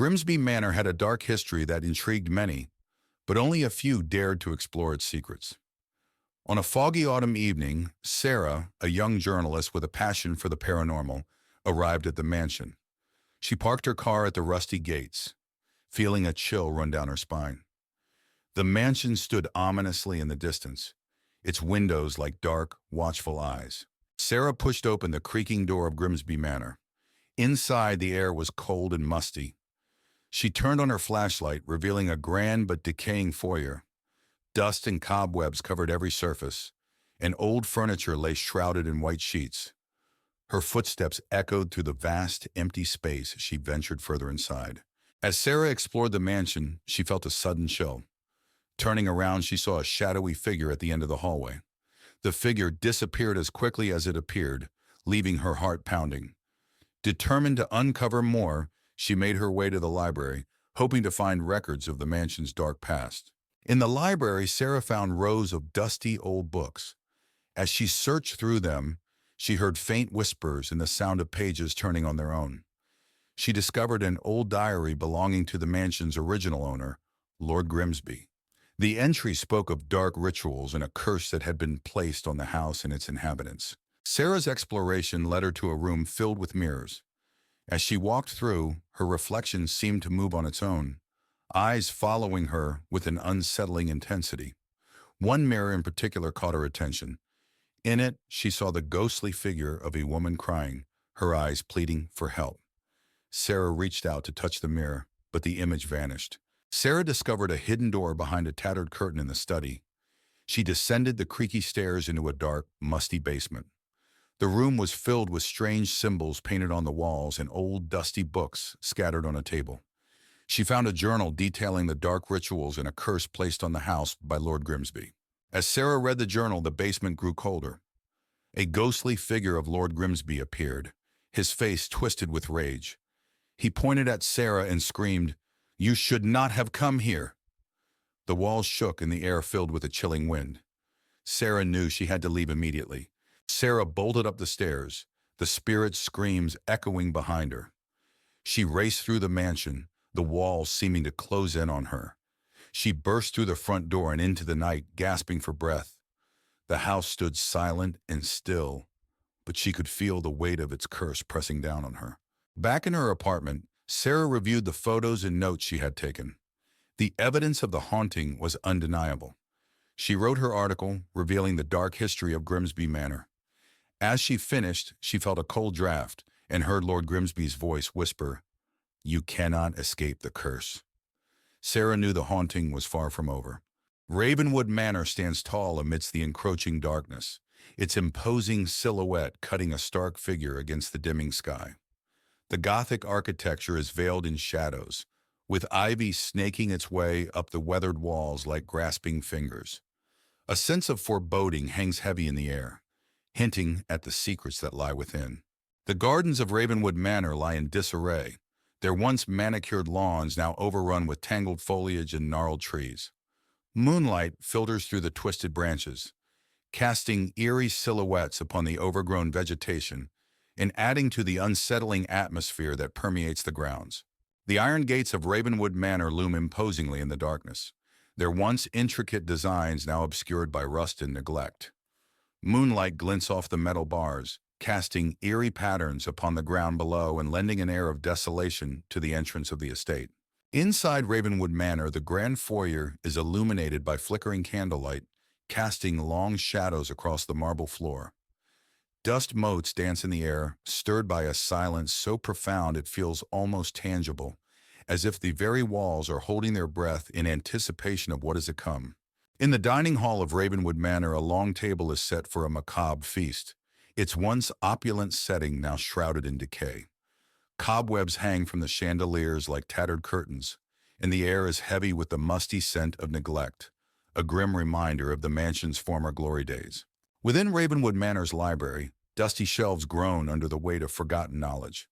Grimsby Manor had a dark history that intrigued many, but only a few dared to explore its secrets. On a foggy autumn evening, Sarah, a young journalist with a passion for the paranormal, arrived at the mansion. She parked her car at the rusty gates, feeling a chill run down her spine. The mansion stood ominously in the distance, its windows like dark, watchful eyes. Sarah pushed open the creaking door of Grimsby Manor. Inside, the air was cold and musty. She turned on her flashlight, revealing a grand but decaying foyer. Dust and cobwebs covered every surface, and old furniture lay shrouded in white sheets. Her footsteps echoed through the vast, empty space as she ventured further inside. As Sarah explored the mansion, she felt a sudden chill. Turning around, she saw a shadowy figure at the end of the hallway. The figure disappeared as quickly as it appeared, leaving her heart pounding. Determined to uncover more, she made her way to the library, hoping to find records of the mansion's dark past. In the library, Sarah found rows of dusty old books. As she searched through them, she heard faint whispers and the sound of pages turning on their own. She discovered an old diary belonging to the mansion's original owner, Lord Grimbly. The entry spoke of dark rituals and a curse that had been placed on the house and its inhabitants. Sarah's exploration led her to a room filled with mirrors. As she walked through, her reflection seemed to move on its own, eyes following her with an unsettling intensity. One mirror in particular caught her attention. In it, she saw the ghostly figure of a woman crying, her eyes pleading for help. Sarah reached out to touch the mirror, but the image vanished. Sarah discovered a hidden door behind a tattered curtain in the study. She descended the creaky stairs into a dark, musty basement. The room was filled with strange symbols painted on the walls and old, dusty books scattered on a table. She found a journal detailing the dark rituals and a curse placed on the house by Lord Grimbly. As Sarah read the journal, the basement grew colder. A ghostly figure of Lord Grimbly appeared, his face twisted with rage. He pointed at Sarah and screamed, "You should not have come here!" The walls shook and the air filled with a chilling wind. Sarah knew she had to leave immediately. Sarah bolted up the stairs, the spirit's screams echoing behind her. She raced through the mansion, the walls seeming to close in on her. She burst through the front door and into the night, gasping for breath. The house stood silent and still, but she could feel the weight of its curse pressing down on her. Back in her apartment, Sarah reviewed the photos and notes she had taken. The evidence of the haunting was undeniable. She wrote her article, revealing the dark history of Grimsby Manor. As she finished, she felt a cold draft and heard Lord Grimsby's voice whisper, "You cannot escape the curse." Sarah knew the haunting was far from over. Ravenwood Manor stands tall amidst the encroaching darkness, its imposing silhouette cutting a stark figure against the dimming sky. The Gothic architecture is veiled in shadows, with ivy snaking its way up the weathered walls like grasping fingers. A sense of foreboding hangs heavy in the air, hinting at the secrets that lie within. The gardens of Ravenwood Manor lie in disarray, their once manicured lawns now overrun with tangled foliage and gnarled trees. Moonlight filters through the twisted branches, casting eerie silhouettes upon the overgrown vegetation and adding to the unsettling atmosphere that permeates the grounds. The iron gates of Ravenwood Manor loom imposingly in the darkness, their once intricate designs now obscured by rust and neglect. Moonlight glints off the metal bars, casting eerie patterns upon the ground below and lending an air of desolation to the entrance of the estate. Inside Ravenwood Manor, the grand foyer is illuminated by flickering candlelight, casting long shadows across the marble floor. Dust motes dance in the air, stirred by a silence so profound it feels almost tangible, as if the very walls are holding their breath in anticipation of what is to come. In the dining hall of Ravenwood Manor, a long table is set for a macabre feast, its once opulent setting now shrouded in decay. Cobwebs hang from the chandeliers like tattered curtains, and the air is heavy with the musty scent of neglect, a grim reminder of the mansion's former glory days. Within Ravenwood Manor's library, dusty shelves groan under the weight of forgotten knowledge.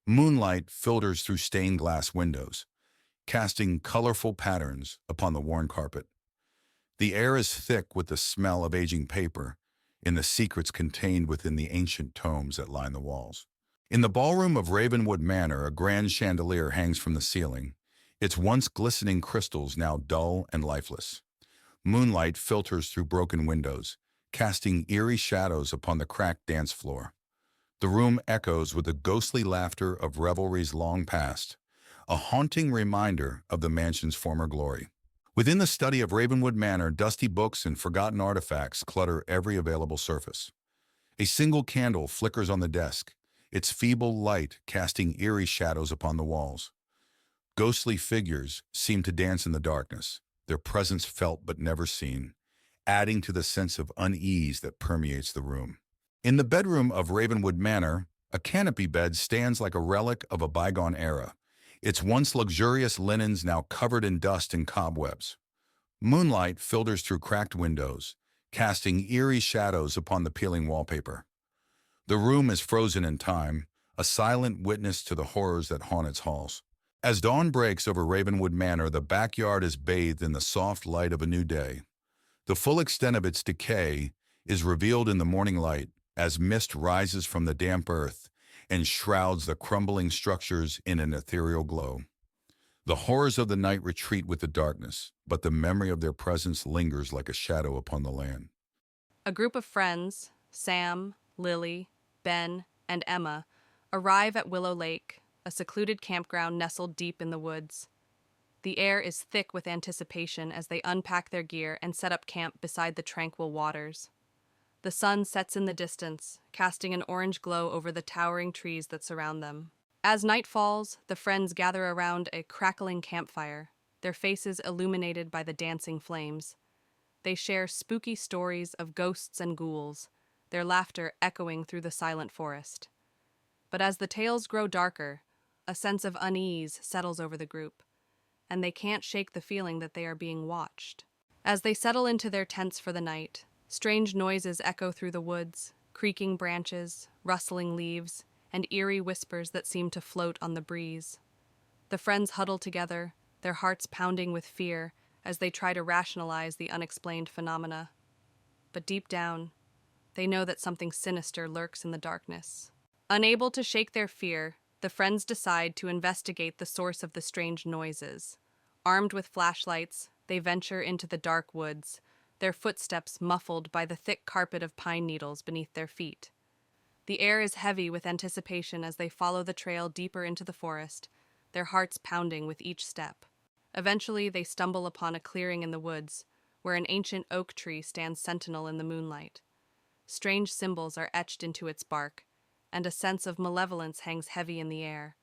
Moonlight filters through stained glass windows, casting colorful patterns upon the worn carpet. The air is thick with the smell of aging paper and the secrets contained within the ancient tomes that line the walls. In the ballroom of Ravenwood Manor, a grand chandelier hangs from the ceiling, its once glistening crystals now dull and lifeless. Moonlight filters through broken windows, casting eerie shadows upon the cracked dance floor. The room echoes with the ghostly laughter of revelries long past, a haunting reminder of the mansion's former glory. Within the study of Ravenwood Manor, dusty books and forgotten artifacts clutter every available surface. A single candle flickers on the desk, its feeble light casting eerie shadows upon the walls. Ghostly figures seem to dance in the darkness, their presence felt but never seen, adding to the sense of unease that permeates the room. In the bedroom of Ravenwood Manor, a canopy bed stands like a relic of a bygone era, its once luxurious linens now covered in dust and cobwebs. Moonlight filters through cracked windows, casting eerie shadows upon the peeling wallpaper. The room is frozen in time, a silent witness to the horrors that haunt its halls. As dawn breaks over Ravenwood Manor, the backyard is bathed in the soft light of a new day. The full extent of its decay is revealed in the morning light as mist rises from the damp earth and shrouds the crumbling structures in an ethereal glow. The horrors of the night retreat with the darkness, but the memory of their presence lingers like a shadow upon the land. A group of friends, Sam, Lily, Ben, and Emma, arrive at Willow Lake, a secluded campground nestled deep in the woods. The air is thick with anticipation as they unpack their gear and set up camp beside the tranquil waters. The sun sets in the distance, casting an orange glow over the towering trees that surround them. As night falls, the friends gather around a crackling campfire, their faces illuminated by the dancing flames. They share spooky stories of ghosts and ghouls, their laughter echoing through the silent forest. But as the tales grow darker, a sense of unease settles over the group, and they can't shake the feeling that they are being watched. As they settle into their tents for the night, strange noises echo through the woods, creaking branches, rustling leaves, and eerie whispers that seem to float on the breeze. The friends huddle together, their hearts pounding with fear as they try to rationalize the unexplained phenomena. But deep down, they know that something sinister lurks in the darkness. Unable to shake their fear, the friends decide to investigate the source of the strange noises. Armed with flashlights, they venture into the dark woods, their footsteps muffled by the thick carpet of pine needles beneath their feet. The air is heavy with anticipation as they follow the trail deeper into the forest, their hearts pounding with each step. Eventually, they stumble upon a clearing in the woods, where an ancient oak tree stands sentinel in the moonlight. Strange symbols are etched into its bark, and a sense of malevolence hangs heavy in the air.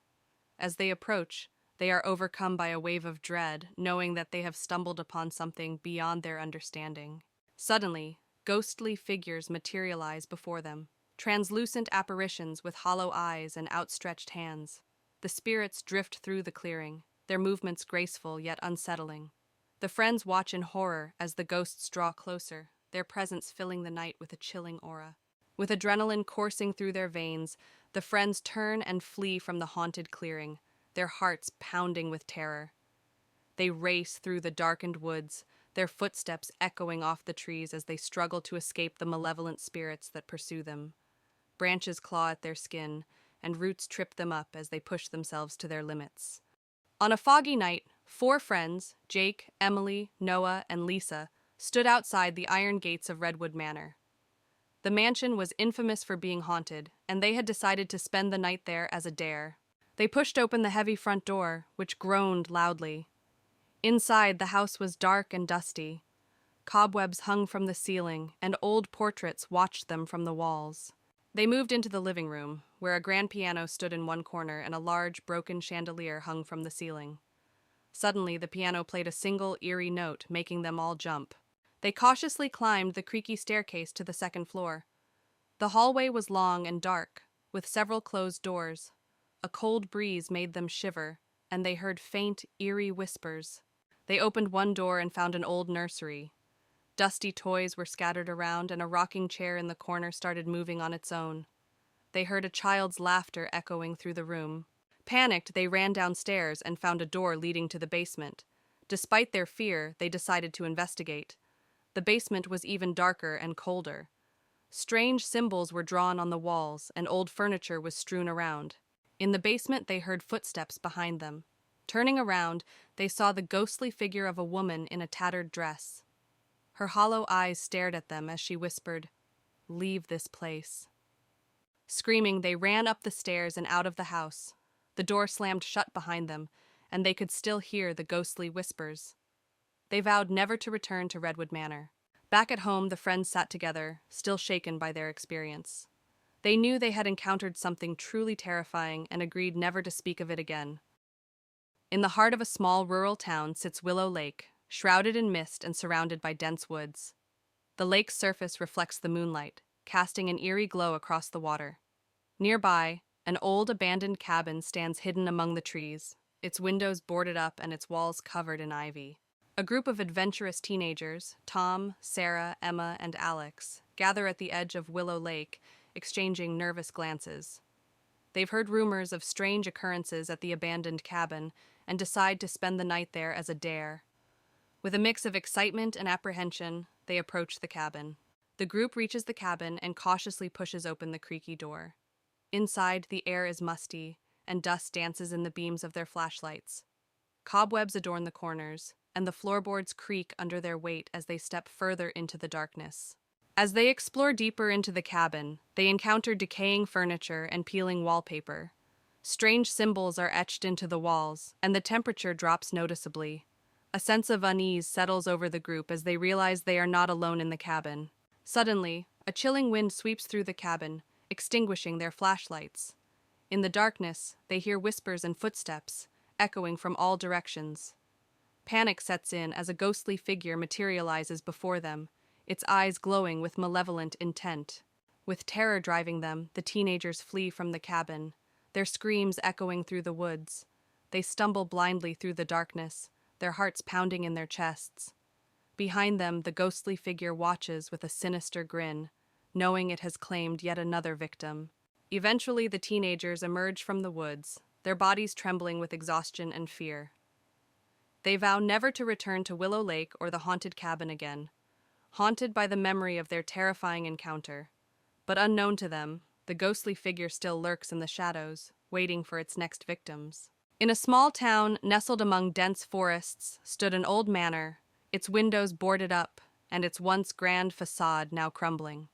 As they approach, they are overcome by a wave of dread, knowing that they have stumbled upon something beyond their understanding. Suddenly, ghostly figures materialize before them, translucent apparitions with hollow eyes and outstretched hands. The spirits drift through the clearing, their movements graceful yet unsettling. The friends watch in horror as the ghosts draw closer, their presence filling the night with a chilling aura. With adrenaline coursing through their veins, the friends turn and flee from the haunted clearing, their hearts pounding with terror. They race through the darkened woods, their footsteps echoing off the trees as they struggle to escape the malevolent spirits that pursue them. Branches claw at their skin, and roots trip them up as they push themselves to their limits. On a foggy night, 4 friends, Jake, Emily, Noah, and Lisa, stood outside the iron gates of Redwood Manor. The mansion was infamous for being haunted, and they had decided to spend the night there as a dare. They pushed open the heavy front door, which groaned loudly. Inside, the house was dark and dusty. Cobwebs hung from the ceiling, and old portraits watched them from the walls. They moved into the living room, where a grand piano stood in one corner and a large, broken chandelier hung from the ceiling. Suddenly, the piano played a single, eerie note, making them all jump. They cautiously climbed the creaky staircase to the second floor. The hallway was long and dark, with several closed doors. A cold breeze made them shiver, and they heard faint, eerie whispers. They opened one door and found an old nursery. Dusty toys were scattered around, and a rocking chair in the corner started moving on its own. They heard a child's laughter echoing through the room. Panicked, they ran downstairs and found a door leading to the basement. Despite their fear, they decided to investigate. The basement was even darker and colder. Strange symbols were drawn on the walls, and old furniture was strewn around. In the basement, they heard footsteps behind them. Turning around, they saw the ghostly figure of a woman in a tattered dress. Her hollow eyes stared at them as she whispered, "Leave this place." Screaming, they ran up the stairs and out of the house. The door slammed shut behind them, and they could still hear the ghostly whispers. They vowed never to return to Redwood Manor. Back at home, the friends sat together, still shaken by their experience. They knew they had encountered something truly terrifying and agreed never to speak of it again. In the heart of a small rural town sits Willow Lake, shrouded in mist and surrounded by dense woods. The lake's surface reflects the moonlight, casting an eerie glow across the water. Nearby, an old abandoned cabin stands hidden among the trees, its windows boarded up and its walls covered in ivy. A group of adventurous teenagers, Tom, Sarah, Emma, and Alex, gather at the edge of Willow Lake, exchanging nervous glances. They've heard rumors of strange occurrences at the abandoned cabin and decide to spend the night there as a dare. With a mix of excitement and apprehension, they approach the cabin. The group reaches the cabin and cautiously pushes open the creaky door. Inside, the air is musty, and dust dances in the beams of their flashlights. Cobwebs adorn the corners, and the floorboards creak under their weight as they step further into the darkness. As they explore deeper into the cabin, they encounter decaying furniture and peeling wallpaper. Strange symbols are etched into the walls, and the temperature drops noticeably. A sense of unease settles over the group as they realize they are not alone in the cabin. Suddenly, a chilling wind sweeps through the cabin, extinguishing their flashlights. In the darkness, they hear whispers and footsteps, echoing from all directions. Panic sets in as a ghostly figure materializes before them, its eyes glowing with malevolent intent. With terror driving them, the teenagers flee from the cabin, their screams echoing through the woods. They stumble blindly through the darkness, their hearts pounding in their chests. Behind them, the ghostly figure watches with a sinister grin, knowing it has claimed yet another victim. Eventually, the teenagers emerge from the woods, their bodies trembling with exhaustion and fear. They vow never to return to Willow Lake or the haunted cabin again, haunted by the memory of their terrifying encounter. But unknown to them, the ghostly figure still lurks in the shadows, waiting for its next victims. In a small town nestled among dense forests stood an old manor, its windows boarded up, and its once grand facade now crumbling.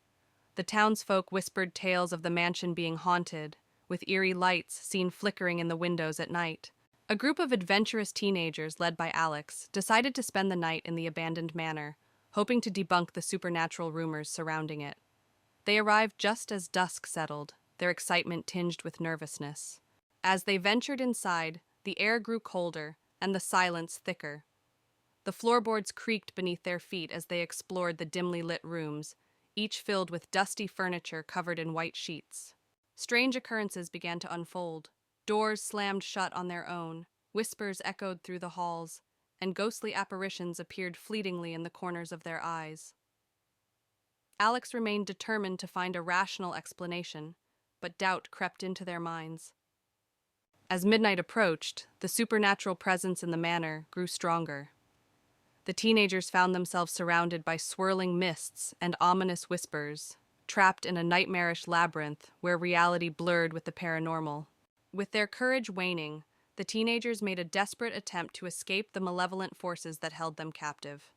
The townsfolk whispered tales of the mansion being haunted, with eerie lights seen flickering in the windows at night. A group of adventurous teenagers, led by Alex, decided to spend the night in the abandoned manor, hoping to debunk the supernatural rumors surrounding it. They arrived just as dusk settled, their excitement tinged with nervousness. As they ventured inside, the air grew colder and the silence thicker. The floorboards creaked beneath their feet as they explored the dimly lit rooms, each filled with dusty furniture covered in white sheets. Strange occurrences began to unfold. Doors slammed shut on their own, whispers echoed through the halls, and ghostly apparitions appeared fleetingly in the corners of their eyes. Alex remained determined to find a rational explanation, but doubt crept into their minds. As midnight approached, the supernatural presence in the manor grew stronger. The teenagers found themselves surrounded by swirling mists and ominous whispers, trapped in a nightmarish labyrinth where reality blurred with the paranormal. With their courage waning, the teenagers made a desperate attempt to escape the malevolent forces that held them captive.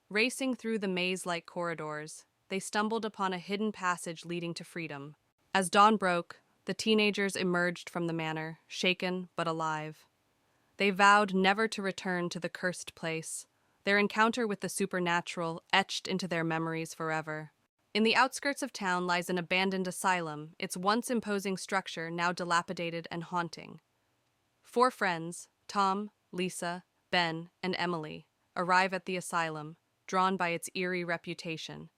Racing through the maze-like corridors, they stumbled upon a hidden passage leading to freedom. As dawn broke, the teenagers emerged from the manor, shaken but alive. They vowed never to return to the cursed place, their encounter with the supernatural etched into their memories forever. In the outskirts of town lies an abandoned asylum, its once imposing structure now dilapidated and haunting. 4 friends, Tom, Lisa, Ben, and Emily, arrive at the asylum, drawn by its eerie reputation.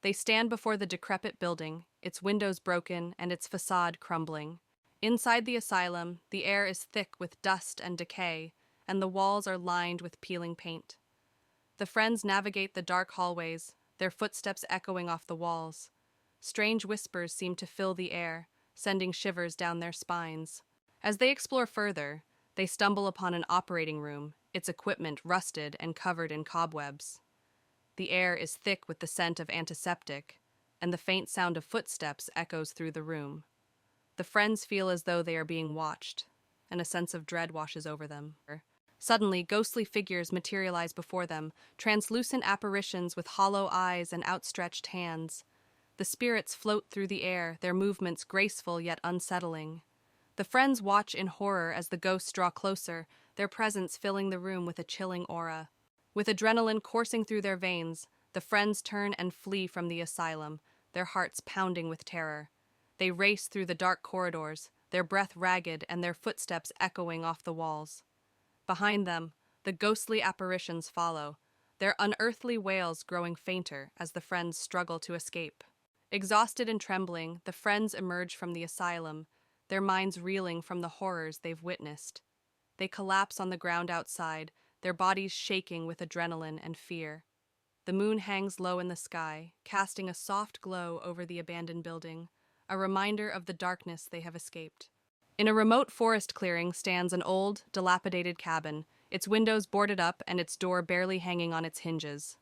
They stand before the decrepit building, its windows broken and its facade crumbling. Inside the asylum, the air is thick with dust and decay, and the walls are lined with peeling paint. The friends navigate the dark hallways, their footsteps echoing off the walls. Strange whispers seem to fill the air, sending shivers down their spines. As they explore further, they stumble upon an operating room, its equipment rusted and covered in cobwebs. The air is thick with the scent of antiseptic, and the faint sound of footsteps echoes through the room. The friends feel as though they are being watched, and a sense of dread washes over them. Suddenly, ghostly figures materialize before them, translucent apparitions with hollow eyes and outstretched hands. The spirits float through the air, their movements graceful yet unsettling. The friends watch in horror as the ghosts draw closer, their presence filling the room with a chilling aura. With adrenaline coursing through their veins, the friends turn and flee from the asylum, their hearts pounding with terror. They race through the dark corridors, their breath ragged and their footsteps echoing off the walls. Behind them, the ghostly apparitions follow, their unearthly wails growing fainter as the friends struggle to escape. Exhausted and trembling, the friends emerge from the asylum, their minds reeling from the horrors they've witnessed. They collapse on the ground outside, their bodies shaking with adrenaline and fear. The moon hangs low in the sky, casting a soft glow over the abandoned building, a reminder of the darkness they have escaped. In a remote forest clearing stands an old, dilapidated cabin, its windows boarded up and its door barely hanging on its hinges.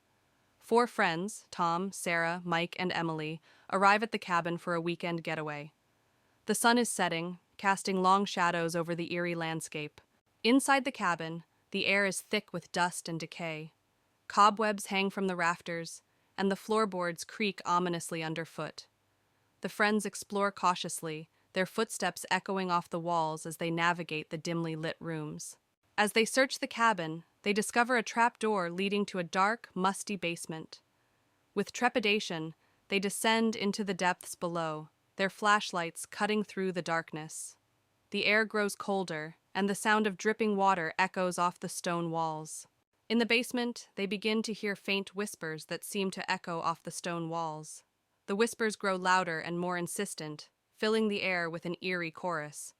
4 friends, Tom, Sarah, Mike, and Emily, arrive at the cabin for a weekend getaway. The sun is setting, casting long shadows over the eerie landscape. Inside the cabin, the air is thick with dust and decay. Cobwebs hang from the rafters, and the floorboards creak ominously underfoot. The friends explore cautiously, their footsteps echoing off the walls as they navigate the dimly lit rooms. As they search the cabin, they discover a trap door leading to a dark, musty basement. With trepidation, they descend into the depths below, their flashlights cutting through the darkness. The air grows colder, and the sound of dripping water echoes off the stone walls. In the basement, they begin to hear faint whispers that seem to echo off the stone walls. The whispers grow louder and more insistent, filling the air with an eerie chorus.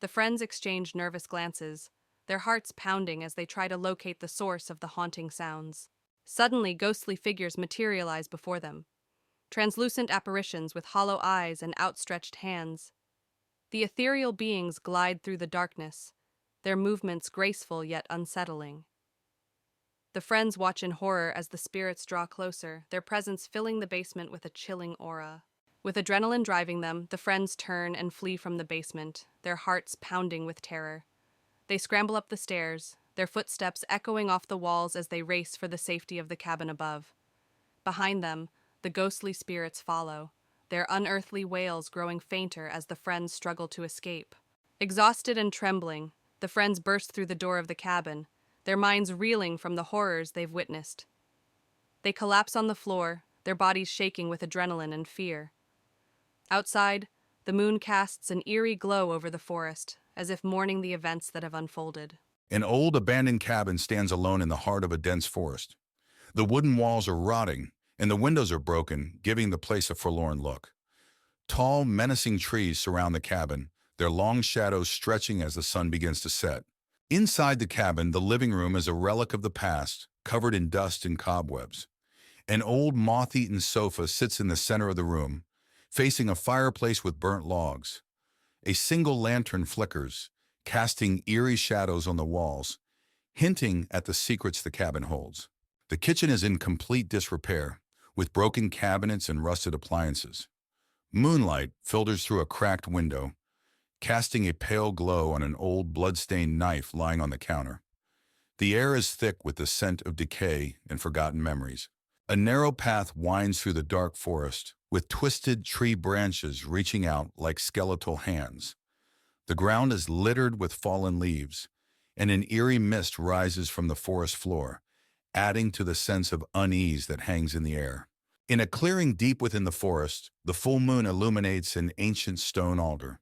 The friends exchange nervous glances, their hearts pounding as they try to locate the source of the haunting sounds. Suddenly, ghostly figures materialize before them, translucent apparitions with hollow eyes and outstretched hands. The ethereal beings glide through the darkness, their movements graceful yet unsettling. The friends watch in horror as the spirits draw closer, their presence filling the basement with a chilling aura. With adrenaline driving them, the friends turn and flee from the basement, their hearts pounding with terror. They scramble up the stairs, their footsteps echoing off the walls as they race for the safety of the cabin above. Behind them, the ghostly spirits follow, their unearthly wails growing fainter as the friends struggle to escape. Exhausted and trembling, the friends burst through the door of the cabin, their minds reeling from the horrors they've witnessed. They collapse on the floor, their bodies shaking with adrenaline and fear. Outside, the moon casts an eerie glow over the forest, as if mourning the events that have unfolded. An old abandoned cabin stands alone in the heart of a dense forest. The wooden walls are rotting, and the windows are broken, giving the place a forlorn look. Tall, menacing trees surround the cabin, their long shadows stretching as the sun begins to set. Inside the cabin, the living room is a relic of the past, covered in dust and cobwebs. An old moth-eaten sofa sits in the center of the room, facing a fireplace with burnt logs. A single lantern flickers, casting eerie shadows on the walls, hinting at the secrets the cabin holds. The kitchen is in complete disrepair, with broken cabinets and rusted appliances. Moonlight filters through a cracked window, casting a pale glow on an old blood-stained knife lying on the counter. The air is thick with the scent of decay and forgotten memories. A narrow path winds through the dark forest, with twisted tree branches reaching out like skeletal hands. The ground is littered with fallen leaves, and an eerie mist rises from the forest floor, adding to the sense of unease that hangs in the air. In a clearing deep within the forest, the full moon illuminates an ancient stone altar.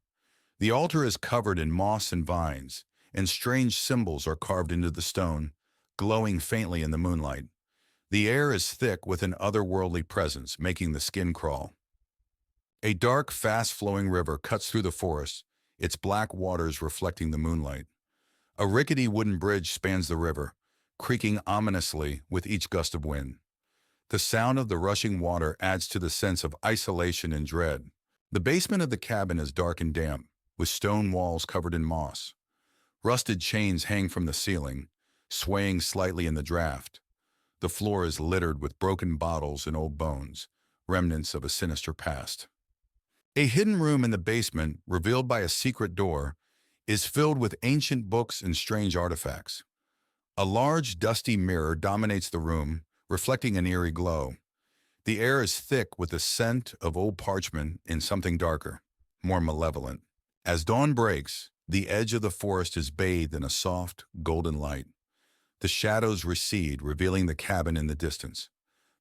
The altar is covered in moss and vines, and strange symbols are carved into the stone, glowing faintly in the moonlight. The air is thick with an otherworldly presence, making the skin crawl. A dark, fast-flowing river cuts through the forest, its black waters reflecting the moonlight. A rickety wooden bridge spans the river, creaking ominously with each gust of wind. The sound of the rushing water adds to the sense of isolation and dread. The basement of the cabin is dark and damp, with stone walls covered in moss. Rusted chains hang from the ceiling, swaying slightly in the draft. The floor is littered with broken bottles and old bones, remnants of a sinister past. A hidden room in the basement, revealed by a secret door, is filled with ancient books and strange artifacts. A large, dusty mirror dominates the room, reflecting an eerie glow. The air is thick with the scent of old parchment and something darker, more malevolent. As dawn breaks, the edge of the forest is bathed in a soft, golden light. The shadows recede, revealing the cabin in the distance.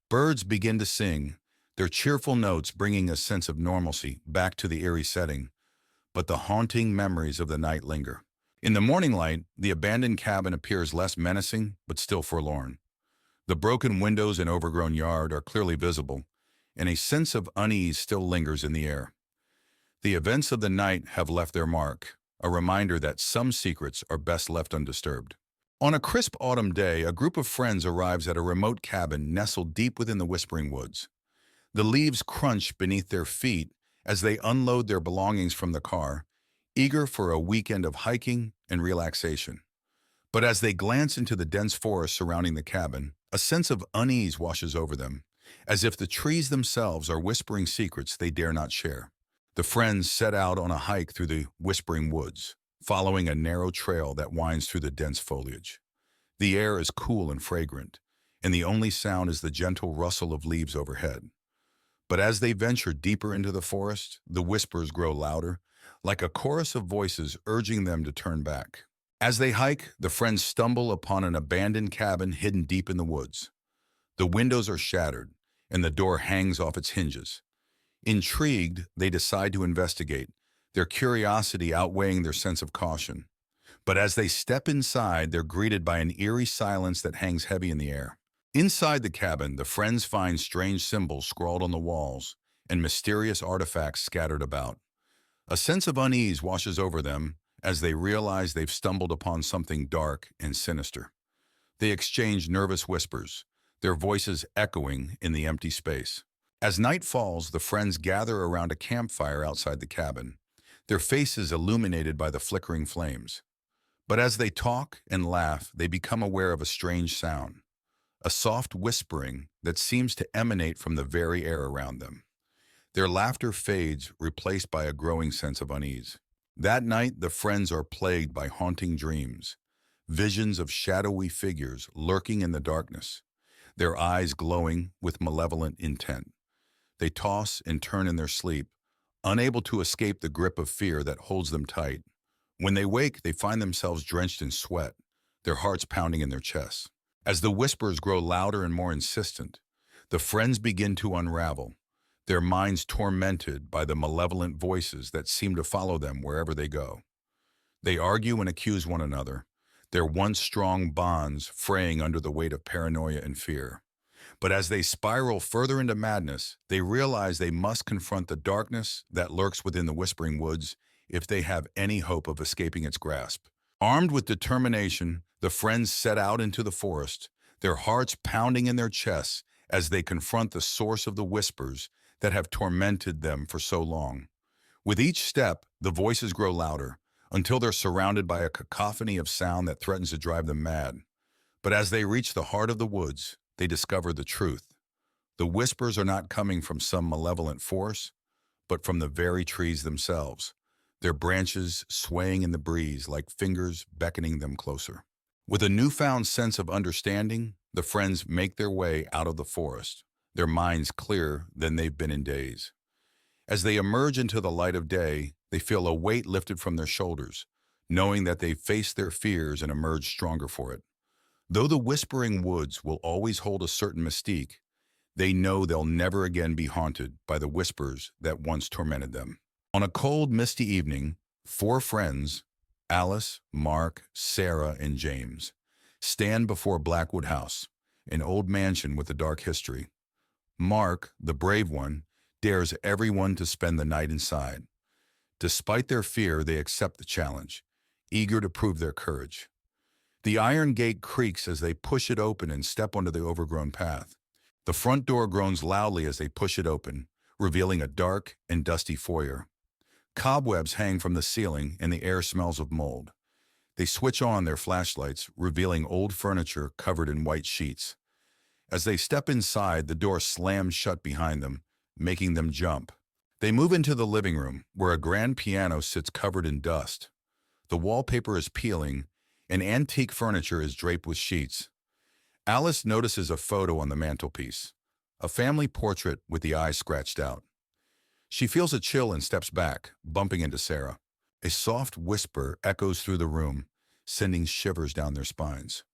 Birds begin to sing, their cheerful notes bringing a sense of normalcy back to the eerie setting, but the haunting memories of the night linger. In the morning light, the abandoned cabin appears less menacing, but still forlorn. The broken windows and overgrown yard are clearly visible, and a sense of unease still lingers in the air. The events of the night have left their mark, a reminder that some secrets are best left undisturbed. On a crisp autumn day, a group of friends arrives at a remote cabin nestled deep within the whispering woods. The leaves crunch beneath their feet as they unload their belongings from the car, eager for a weekend of hiking and relaxation. But as they glance into the dense forest surrounding the cabin, a sense of unease washes over them, as if the trees themselves are whispering secrets they dare not share. The friends set out on a hike through the whispering woods, following a narrow trail that winds through the dense foliage. The air is cool and fragrant, and the only sound is the gentle rustle of leaves overhead. But as they venture deeper into the forest, the whispers grow louder, like a chorus of voices urging them to turn back. As they hike, the friends stumble upon an abandoned cabin hidden deep in the woods. The windows are shattered, and the door hangs off its hinges. Intrigued, they decide to investigate, their curiosity outweighing their sense of caution. But as they step inside, they're greeted by an eerie silence that hangs heavy in the air. Inside the cabin, the friends find strange symbols scrawled on the walls and mysterious artifacts scattered about. A sense of unease washes over them as they realize they've stumbled upon something dark and sinister. They exchange nervous whispers, their voices echoing in the empty space. As night falls, the friends gather around a campfire outside the cabin, their faces illuminated by the flickering flames. But as they talk and laugh, they become aware of a strange sound, a soft whispering that seems to emanate from the very air around them. Their laughter fades, replaced by a growing sense of unease. That night, the friends are plagued by haunting dreams, visions of shadowy figures lurking in the darkness, their eyes glowing with malevolent intent. They toss and turn in their sleep, unable to escape the grip of fear that holds them tight. When they wake, they find themselves drenched in sweat, their hearts pounding in their chests. As the whispers grow louder and more insistent, the friends begin to unravel, their minds tormented by the malevolent voices that seem to follow them wherever they go. They argue and accuse one another, their once strong bonds fraying under the weight of paranoia and fear. But as they spiral further into madness, they realize they must confront the darkness that lurks within the whispering woods if they have any hope of escaping its grasp. Armed with determination, the friends set out into the forest, their hearts pounding in their chests as they confront the source of the whispers that have tormented them for so long. With each step, the voices grow louder, until they're surrounded by a cacophony of sound that threatens to drive them mad. But as they reach the heart of the woods, they discover the truth. The whispers are not coming from some malevolent force, but from the very trees themselves, their branches swaying in the breeze like fingers beckoning them closer. With a newfound sense of understanding, the friends make their way out of the forest, their minds clearer than they've been in days. As they emerge into the light of day, they feel a weight lifted from their shoulders, knowing that they've faced their fears and emerged stronger for it. Though the whispering woods will always hold a certain mystique, they know they'll never again be haunted by the whispers that once tormented them. On a cold, misty evening, 4 friends, Alice, Mark, Sarah, and James, stand before Blackwood House, an old mansion with a dark history. Mark, the brave one, dares everyone to spend the night inside. Despite their fear, they accept the challenge, eager to prove their courage. The iron gate creaks as they push it open and step onto the overgrown path. The front door groans loudly as they push it open, revealing a dark and dusty foyer. Cobwebs hang from the ceiling and the air smells of mold. They switch on their flashlights, revealing old furniture covered in white sheets. As they step inside, the door slams shut behind them, making them jump. They move into the living room, where a grand piano sits covered in dust. The wallpaper is peeling, and antique furniture is draped with sheets. Alice notices a photo on the mantelpiece, a family portrait with the eyes scratched out. She feels a chill and steps back, bumping into Sarah. A soft whisper echoes through the room, sending shivers down their spines.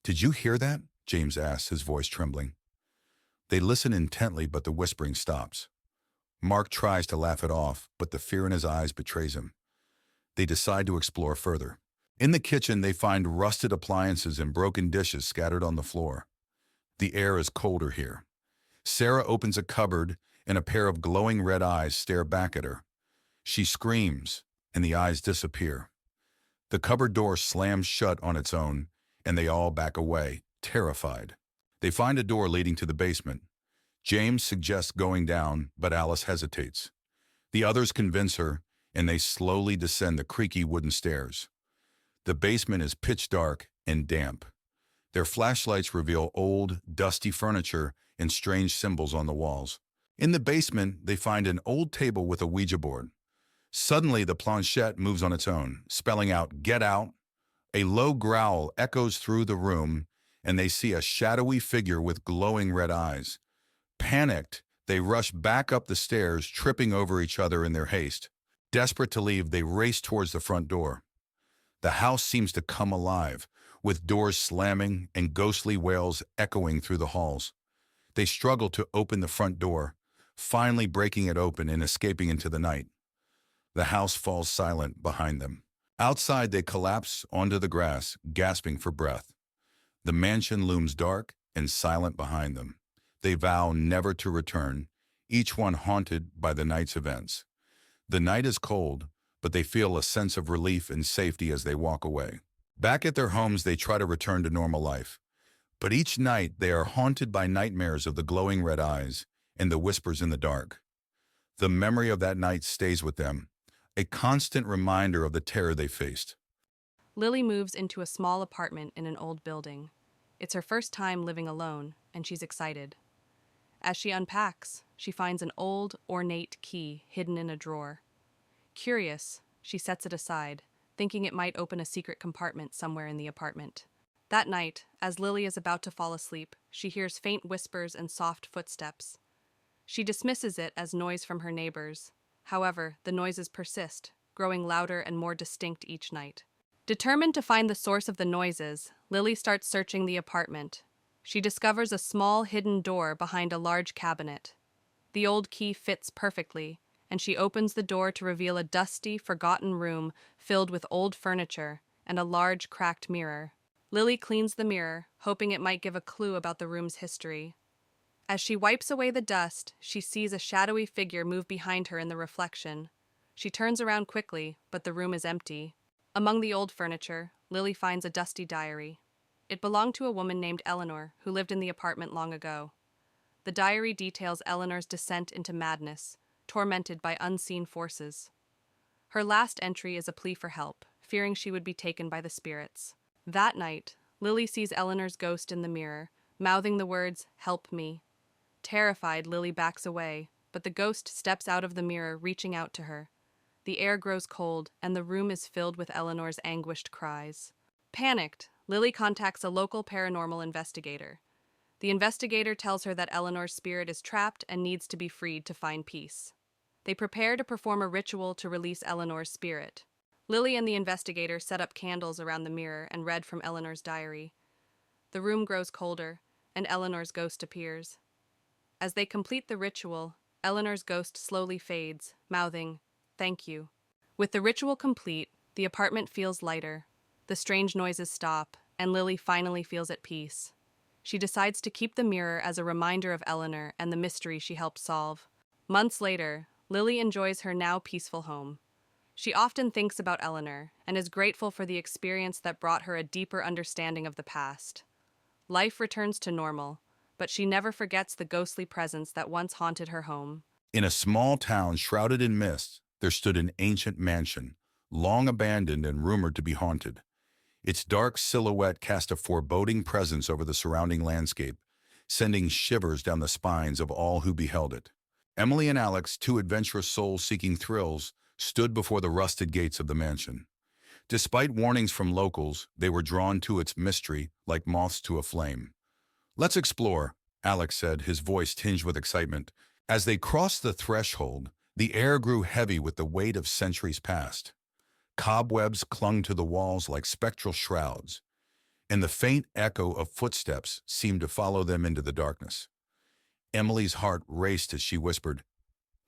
"Did you hear that?" James asks, his voice trembling. They listen intently, but the whispering stops. Mark tries to laugh it off, but the fear in his eyes betrays him. They decide to explore further. In the kitchen, they find rusted appliances and broken dishes scattered on the floor. The air is colder here. Sarah opens a cupboard, and a pair of glowing red eyes stare back at her. She screams, and the eyes disappear. The cupboard door slams shut on its own, and they all back away, terrified. They find a door leading to the basement. James suggests going down, but Alice hesitates. The others convince her, and they slowly descend the creaky wooden stairs. The basement is pitch dark and damp. Their flashlights reveal old, dusty furniture and strange symbols on the walls. In the basement, they find an old table with a Ouija board. Suddenly, the planchette moves on its own, spelling out, "Get out." A low growl echoes through the room, and they see a shadowy figure with glowing red eyes. Panicked, they rush back up the stairs, tripping over each other in their haste. Desperate to leave, they race towards the front door. The house seems to come alive, with doors slamming and ghostly wails echoing through the halls. They struggle to open the front door, finally breaking it open and escaping into the night. The house falls silent behind them. Outside, they collapse onto the grass, gasping for breath. The mansion looms dark and silent behind them. They vow never to return, each one haunted by the night's events. The night is cold, but they feel a sense of relief and safety as they walk away. Back at their homes, they try to return to normal life. But each night, they are haunted by nightmares of the glowing red eyes and the whispers in the dark. The memory of that night stays with them, a constant reminder of the terror they faced. Lily moves into a small apartment in an old building. It's her first time living alone, and she's excited. As she unpacks, she finds an old, ornate key hidden in a drawer. Curious, she sets it aside, thinking it might open a secret compartment somewhere in the apartment. That night, as Lily is about to fall asleep, she hears faint whispers and soft footsteps. She dismisses it as noise from her neighbors. However, the noises persist, growing louder and more distinct each night. Determined to find the source of the noises, Lily starts searching the apartment. She discovers a small hidden door behind a large cabinet. The old key fits perfectly, and she opens the door to reveal a dusty, forgotten room filled with old furniture and a large, cracked mirror. Lily cleans the mirror, hoping it might give a clue about the room's history. As she wipes away the dust, she sees a shadowy figure move behind her in the reflection. She turns around quickly, but the room is empty. Among the old furniture, Lily finds a dusty diary. It belonged to a woman named Eleanor, who lived in the apartment long ago. The diary details Eleanor's descent into madness, tormented by unseen forces. Her last entry is a plea for help, fearing she would be taken by the spirits. That night, Lily sees Eleanor's ghost in the mirror, mouthing the words, "Help me." Terrified, Lily backs away, but the ghost steps out of the mirror, reaching out to her. The air grows cold, and the room is filled with Eleanor's anguished cries. Panicked, Lily contacts a local paranormal investigator. The investigator tells her that Eleanor's spirit is trapped and needs to be freed to find peace. They prepare to perform a ritual to release Eleanor's spirit. Lily and the investigator set up candles around the mirror and read from Eleanor's diary. The room grows colder, and Eleanor's ghost appears. As they complete the ritual, Eleanor's ghost slowly fades, mouthing, "Thank you." With the ritual complete, the apartment feels lighter. The strange noises stop, and Lily finally feels at peace. She decides to keep the mirror as a reminder of Eleanor and the mystery she helped solve. Months later, Lily enjoys her now peaceful home. She often thinks about Eleanor and is grateful for the experience that brought her a deeper understanding of the past. Life returns to normal, but she never forgets the ghostly presence that once haunted her home. In a small town shrouded in mist, there stood an ancient mansion, long abandoned and rumored to be haunted. Its dark silhouette cast a foreboding presence over the surrounding landscape, sending shivers down the spines of all who beheld it. Emily and Alex, two adventurous souls seeking thrills, stood before the rusted gates of the mansion. Despite warnings from locals, they were drawn to its mystery like moths to a flame. "Let's explore," Alex said, his voice tinged with excitement. As they crossed the threshold, the air grew heavy with the weight of centuries past. Cobwebs clung to the walls like spectral shrouds, and the faint echo of footsteps seemed to follow them into the darkness. Emily's heart raced as she whispered,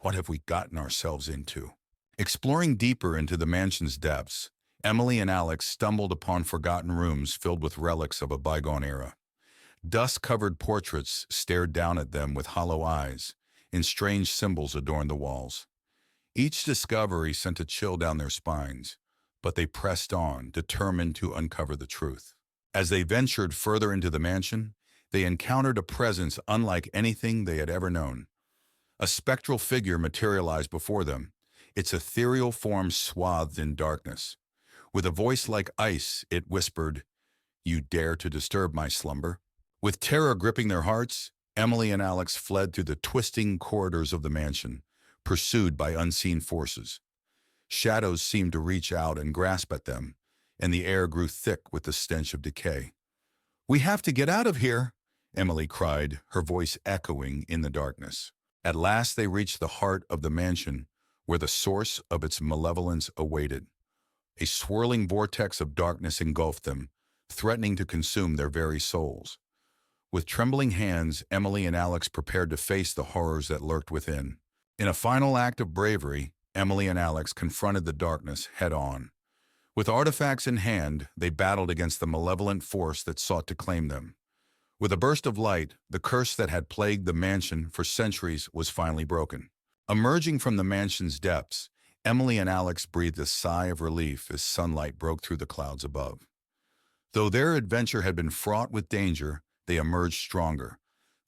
"What have we gotten ourselves into?" Exploring deeper into the mansion's depths, Emily and Alex stumbled upon forgotten rooms filled with relics of a bygone era. Dust-covered portraits stared down at them with hollow eyes, and strange symbols adorned the walls. Each discovery sent a chill down their spines, but they pressed on, determined to uncover the truth. As they ventured further into the mansion, they encountered a presence unlike anything they had ever known. A spectral figure materialized before them, its ethereal form swathed in darkness. With a voice like ice, it whispered, "You dare to disturb my slumber?" With terror gripping their hearts, Emily and Alex fled through the twisting corridors of the mansion, pursued by unseen forces. Shadows seemed to reach out and grasp at them, and the air grew thick with the stench of decay. "We have to get out of here," Emily cried, her voice echoing in the darkness. At last they reached the heart of the mansion, where the source of its malevolence awaited. A swirling vortex of darkness engulfed them, threatening to consume their very souls. With trembling hands, Emily and Alex prepared to face the horrors that lurked within. In a final act of bravery, Emily and Alex confronted the darkness head-on. With artifacts in hand, they battled against the malevolent force that sought to claim them. With a burst of light, the curse that had plagued the mansion for centuries was finally broken. Emerging from the mansion's depths, Emily and Alex breathed a sigh of relief as sunlight broke through the clouds above. Though their adventure had been fraught with danger, they emerged stronger,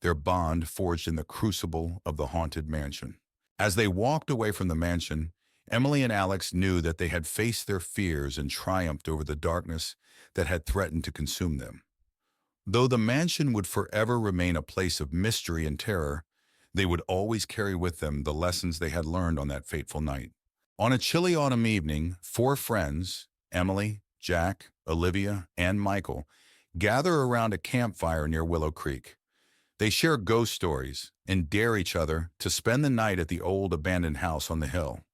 their bond forged in the crucible of the haunted mansion. As they walked away from the mansion, Emily and Alex knew that they had faced their fears and triumphed over the darkness that had threatened to consume them. Though the mansion would forever remain a place of mystery and terror, they would always carry with them the lessons they had learned on that fateful night. On a chilly autumn evening, four friends, Emily, Jack, Olivia, and Michael, gather around a campfire near Willow Creek. They share ghost stories and dare each other to spend the night at the old abandoned house on the hill.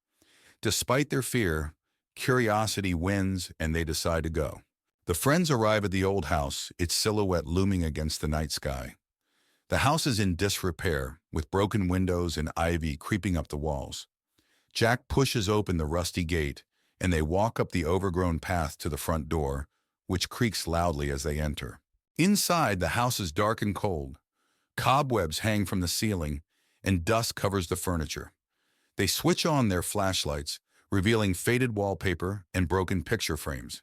Despite their fear, curiosity wins and they decide to go. The friends arrive at the old house, its silhouette looming against the night sky. The house is in disrepair, with broken windows and ivy creeping up the walls. Jack pushes open the rusty gate, and they walk up the overgrown path to the front door, which creaks loudly as they enter. Inside, the house is dark and cold. Cobwebs hang from the ceiling, and dust covers the furniture. They switch on their flashlights, revealing faded wallpaper and broken picture frames.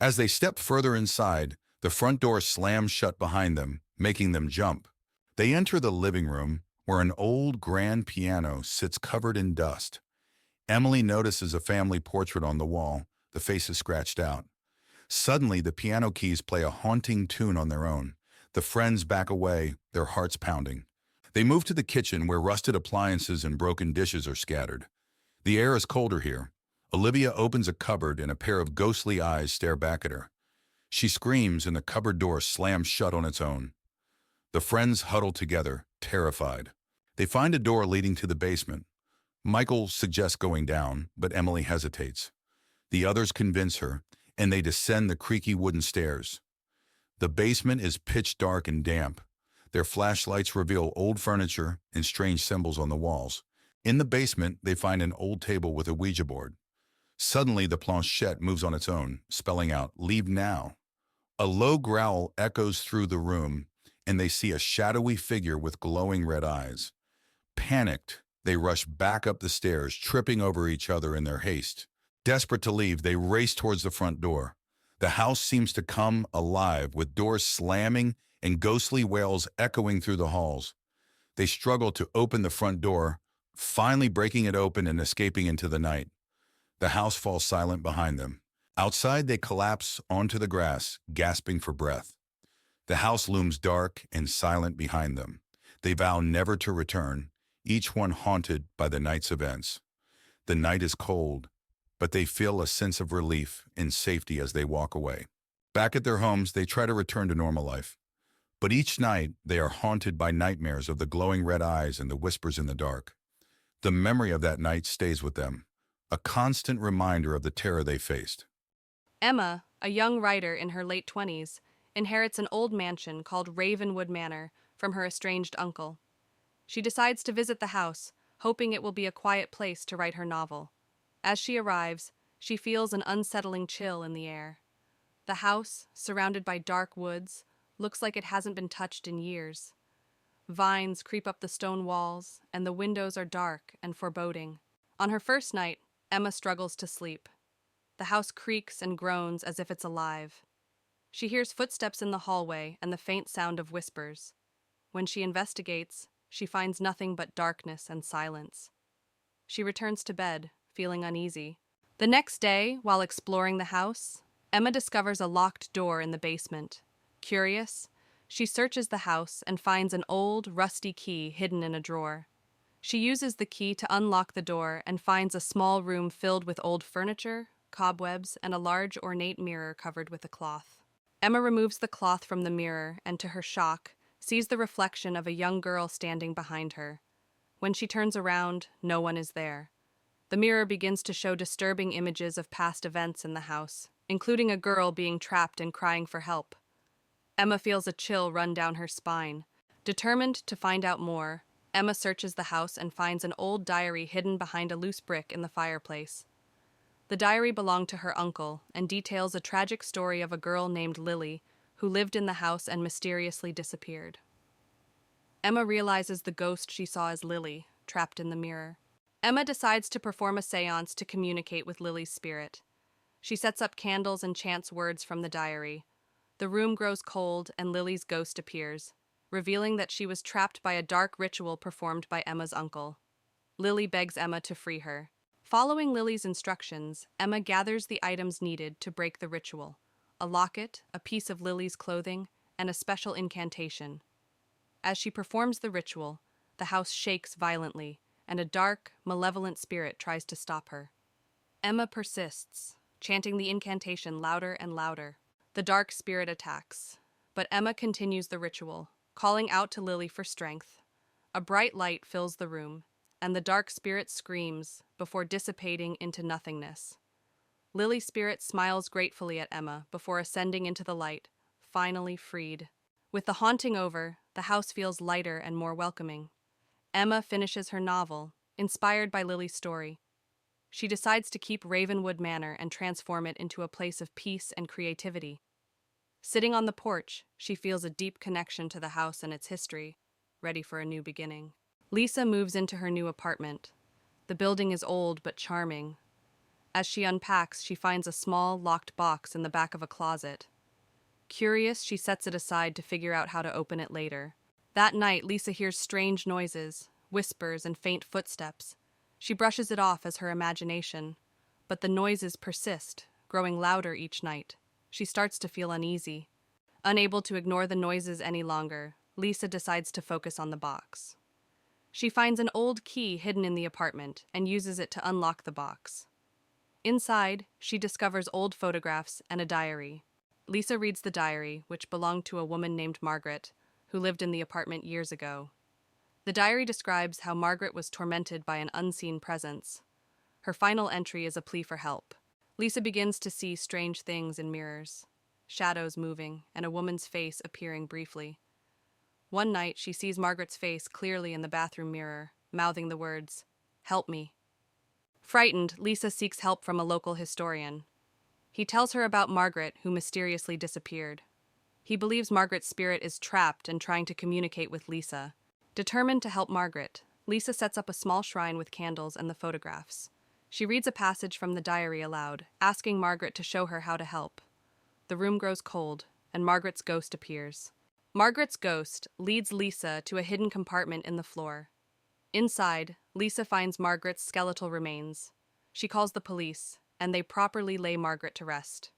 As they step further inside, the front door slams shut behind them, making them jump. They enter the living room, where an old grand piano sits covered in dust. Emily notices a family portrait on the wall, the face is scratched out. Suddenly, the piano keys play a haunting tune on their own. The friends back away, their hearts pounding. They move to the kitchen, where rusted appliances and broken dishes are scattered. The air is colder here. Olivia opens a cupboard and a pair of ghostly eyes stare back at her. She screams and the cupboard door slams shut on its own. The friends huddle together, terrified. They find a door leading to the basement. Michael suggests going down, but Emily hesitates. The others convince her, and they descend the creaky wooden stairs. The basement is pitch dark and damp. Their flashlights reveal old furniture and strange symbols on the walls. In the basement, they find an old table with a Ouija board. Suddenly, the planchette moves on its own, spelling out, "Leave now." A low growl echoes through the room, and they see a shadowy figure with glowing red eyes. Panicked, they rush back up the stairs, tripping over each other in their haste. Desperate to leave, they race towards the front door. The house seems to come alive, with doors slamming and ghostly wails echoing through the halls. They struggle to open the front door, finally breaking it open and escaping into the night. The house falls silent behind them. Outside, they collapse onto the grass, gasping for breath. The house looms dark and silent behind them. They vow never to return, each one haunted by the night's events. The night is cold, but they feel a sense of relief and safety as they walk away. Back at their homes, they try to return to normal life. But each night, they are haunted by nightmares of the glowing red eyes and the whispers in the dark. The memory of that night stays with them, a constant reminder of the terror they faced. Emma, a young writer in her late 20s, inherits an old mansion called Ravenwood Manor from her estranged uncle. She decides to visit the house, hoping it will be a quiet place to write her novel. As she arrives, she feels an unsettling chill in the air. The house, surrounded by dark woods, looks like it hasn't been touched in years. Vines creep up the stone walls, and the windows are dark and foreboding. On her first night, Emma struggles to sleep. The house creaks and groans as if it's alive. She hears footsteps in the hallway and the faint sound of whispers. When she investigates, she finds nothing but darkness and silence. She returns to bed, feeling uneasy. The next day, while exploring the house, Emma discovers a locked door in the basement. Curious, she searches the house and finds an old, rusty key hidden in a drawer. She uses the key to unlock the door and finds a small room filled with old furniture, cobwebs, and a large ornate mirror covered with a cloth. Emma removes the cloth from the mirror and, to her shock, sees the reflection of a young girl standing behind her. When she turns around, no one is there. The mirror begins to show disturbing images of past events in the house, including a girl being trapped and crying for help. Emma feels a chill run down her spine. Determined to find out more, Emma searches the house and finds an old diary hidden behind a loose brick in the fireplace. The diary belonged to her uncle and details a tragic story of a girl named Lily who lived in the house and mysteriously disappeared. Emma realizes the ghost she saw as Lily, trapped in the mirror. Emma decides to perform a seance to communicate with Lily's spirit. She sets up candles and chants words from the diary. The room grows cold and Lily's ghost appears, revealing that she was trapped by a dark ritual performed by Emma's uncle. Lily begs Emma to free her. Following Lily's instructions, Emma gathers the items needed to break the ritual: a locket, a piece of Lily's clothing, and a special incantation. As she performs the ritual, the house shakes violently, and a dark, malevolent spirit tries to stop her. Emma persists, chanting the incantation louder and louder. The dark spirit attacks, but Emma continues the ritual, calling out to Lily for strength. A bright light fills the room, and the dark spirit screams before dissipating into nothingness. Lily's spirit smiles gratefully at Emma before ascending into the light, finally freed. With the haunting over, the house feels lighter and more welcoming. Emma finishes her novel, inspired by Lily's story. She decides to keep Ravenwood Manor and transform it into a place of peace and creativity. Sitting on the porch, she feels a deep connection to the house and its history, ready for a new beginning. Lisa moves into her new apartment. The building is old but charming. As she unpacks, she finds a small, locked box in the back of a closet. Curious, she sets it aside to figure out how to open it later. That night, Lisa hears strange noises, whispers, and faint footsteps. She brushes it off as her imagination, but the noises persist, growing louder each night. She starts to feel uneasy. Unable to ignore the noises any longer, Lisa decides to focus on the box. She finds an old key hidden in the apartment and uses it to unlock the box. Inside, she discovers old photographs and a diary. Lisa reads the diary, which belonged to a woman named Margaret, who lived in the apartment years ago. The diary describes how Margaret was tormented by an unseen presence. Her final entry is a plea for help. Lisa begins to see strange things in mirrors, shadows moving, and a woman's face appearing briefly. One night, she sees Margaret's face clearly in the bathroom mirror, mouthing the words, "Help me." Frightened, Lisa seeks help from a local historian. He tells her about Margaret, who mysteriously disappeared. He believes Margaret's spirit is trapped and trying to communicate with Lisa. Determined to help Margaret, Lisa sets up a small shrine with candles and the photographs. She reads a passage from the diary aloud, asking Margaret to show her how to help. The room grows cold, and Margaret's ghost appears. Margaret's ghost leads Lisa to a hidden compartment in the floor. Inside, Lisa finds Margaret's skeletal remains. She calls the police, and they properly lay Margaret to rest.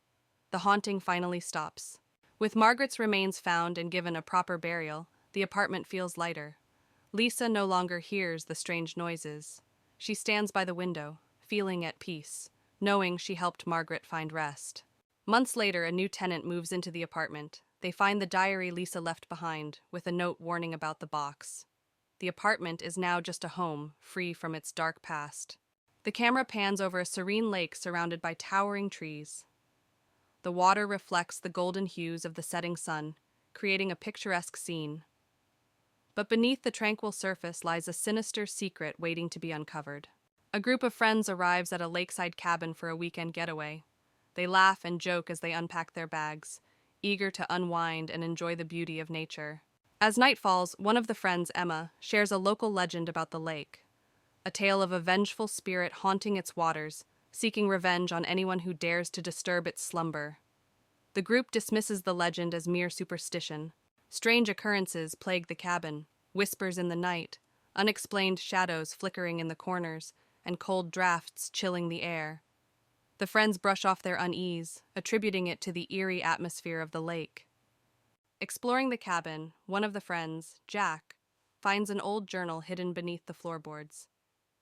The haunting finally stops. With Margaret's remains found and given a proper burial, the apartment feels lighter. Lisa no longer hears the strange noises. She stands by the window, feeling at peace, knowing she helped Margaret find rest. Months later, a new tenant moves into the apartment. They find the diary Lisa left behind, with a note warning about the box. The apartment is now just a home, free from its dark past. The camera pans over a serene lake surrounded by towering trees. The water reflects the golden hues of the setting sun, creating a picturesque scene. But beneath the tranquil surface lies a sinister secret waiting to be uncovered. A group of friends arrives at a lakeside cabin for a weekend getaway. They laugh and joke as they unpack their bags, eager to unwind and enjoy the beauty of nature. As night falls, one of the friends, Emma, shares a local legend about the lake, a tale of a vengeful spirit haunting its waters, seeking revenge on anyone who dares to disturb its slumber. The group dismisses the legend as mere superstition. Strange occurrences plague the cabin, whispers in the night, unexplained shadows flickering in the corners, and cold drafts chilling the air. The friends brush off their unease, attributing it to the eerie atmosphere of the lake. Exploring the cabin, one of the friends, Jack, finds an old journal hidden beneath the floorboards.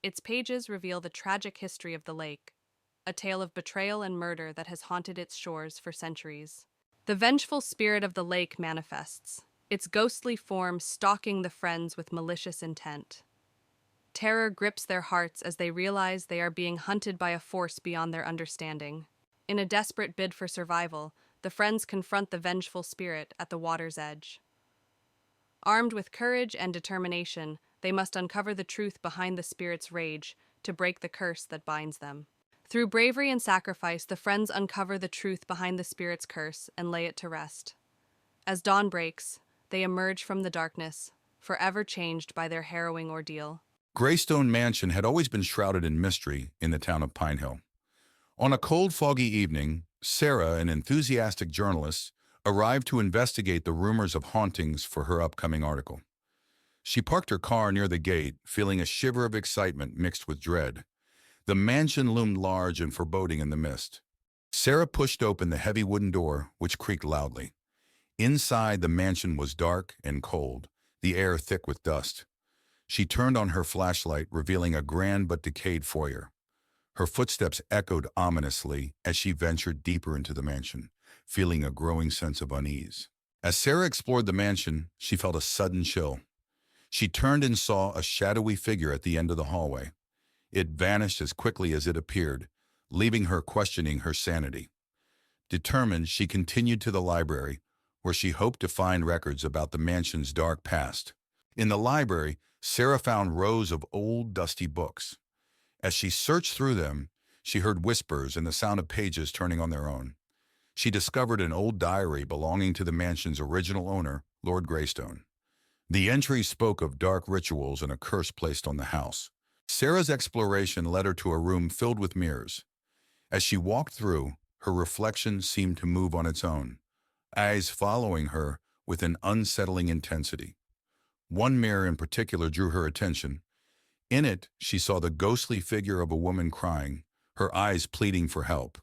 Its pages reveal the tragic history of the lake, a tale of betrayal and murder that has haunted its shores for centuries. The vengeful spirit of the lake manifests, its ghostly form stalking the friends with malicious intent. Terror grips their hearts as they realize they are being hunted by a force beyond their understanding. In a desperate bid for survival, the friends confront the vengeful spirit at the water's edge. Armed with courage and determination, they must uncover the truth behind the spirit's rage to break the curse that binds them. Through bravery and sacrifice, the friends uncover the truth behind the spirit's curse and lay it to rest. As dawn breaks, they emerge from the darkness, forever changed by their harrowing ordeal. Greystone Mansion had always been shrouded in mystery in the town of Pine Hill. On a cold, foggy evening, Sarah, an enthusiastic journalist, arrived to investigate the rumors of hauntings for her upcoming article. She parked her car near the gate, feeling a shiver of excitement mixed with dread. The mansion loomed large and foreboding in the mist. Sarah pushed open the heavy wooden door, which creaked loudly. Inside, the mansion was dark and cold, the air thick with dust. She turned on her flashlight, revealing a grand but decayed foyer. Her footsteps echoed ominously as she ventured deeper into the mansion, feeling a growing sense of unease. As Sarah explored the mansion, she felt a sudden chill. She turned and saw a shadowy figure at the end of the hallway. It vanished as quickly as it appeared, leaving her questioning her sanity. Determined, she continued to the library, where she hoped to find records about the mansion's dark past. In the library, Sarah found rows of old, dusty books. As she searched through them, she heard whispers and the sound of pages turning on their own. She discovered an old diary belonging to the mansion's original owner, Lord Greystone. The entry spoke of dark rituals and a curse placed on the house. Sarah's exploration led her to a room filled with mirrors. As she walked through, her reflection seemed to move on its own, eyes following her with an unsettling intensity. One mirror in particular drew her attention. In it, she saw the ghostly figure of a woman crying, her eyes pleading for help.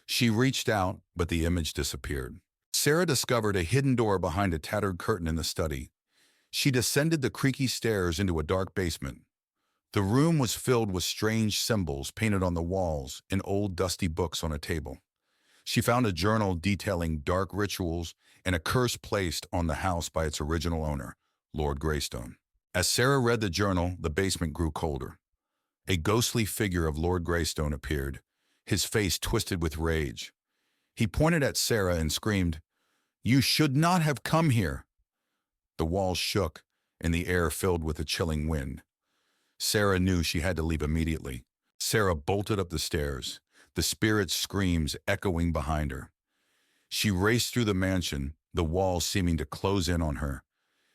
She reached out, but the image disappeared. Sarah discovered a hidden door behind a tattered curtain in the study. She descended the creaky stairs into a dark basement. The room was filled with strange symbols painted on the walls and old dusty books on a table. She found a journal detailing dark rituals and a curse placed on the house by its original owner, Lord Greystone. As Sarah read the journal, the basement grew colder. A ghostly figure of Lord Greystone appeared, his face twisted with rage. He pointed at Sarah and screamed, "You should not have come here!" The walls shook, and the air filled with a chilling wind. Sarah knew she had to leave immediately. Sarah bolted up the stairs, the spirit's screams echoing behind her. She raced through the mansion, the walls seeming to close in on her.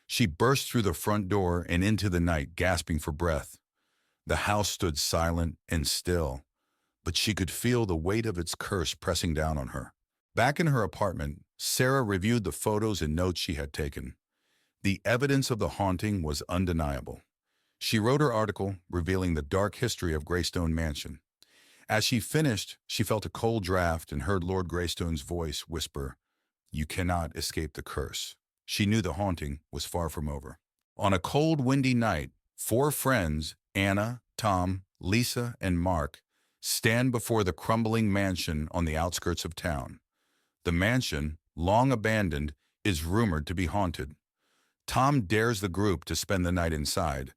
She burst through the front door and into the night, gasping for breath. The house stood silent and still, but she could feel the weight of its curse pressing down on her. Back in her apartment, Sarah reviewed the photos and notes she had taken. The evidence of the haunting was undeniable. She wrote her article, revealing the dark history of Greystone Mansion. As she finished, she felt a cold draft and heard Lord Greystone's voice whisper, "You cannot escape the curse." She knew the haunting was far from over. On a cold, windy night, four friends, Anna, Tom, Lisa, and Mark, stand before the crumbling mansion on the outskirts of town. The mansion, long abandoned, is rumored to be haunted. Tom dares the group to spend the night inside.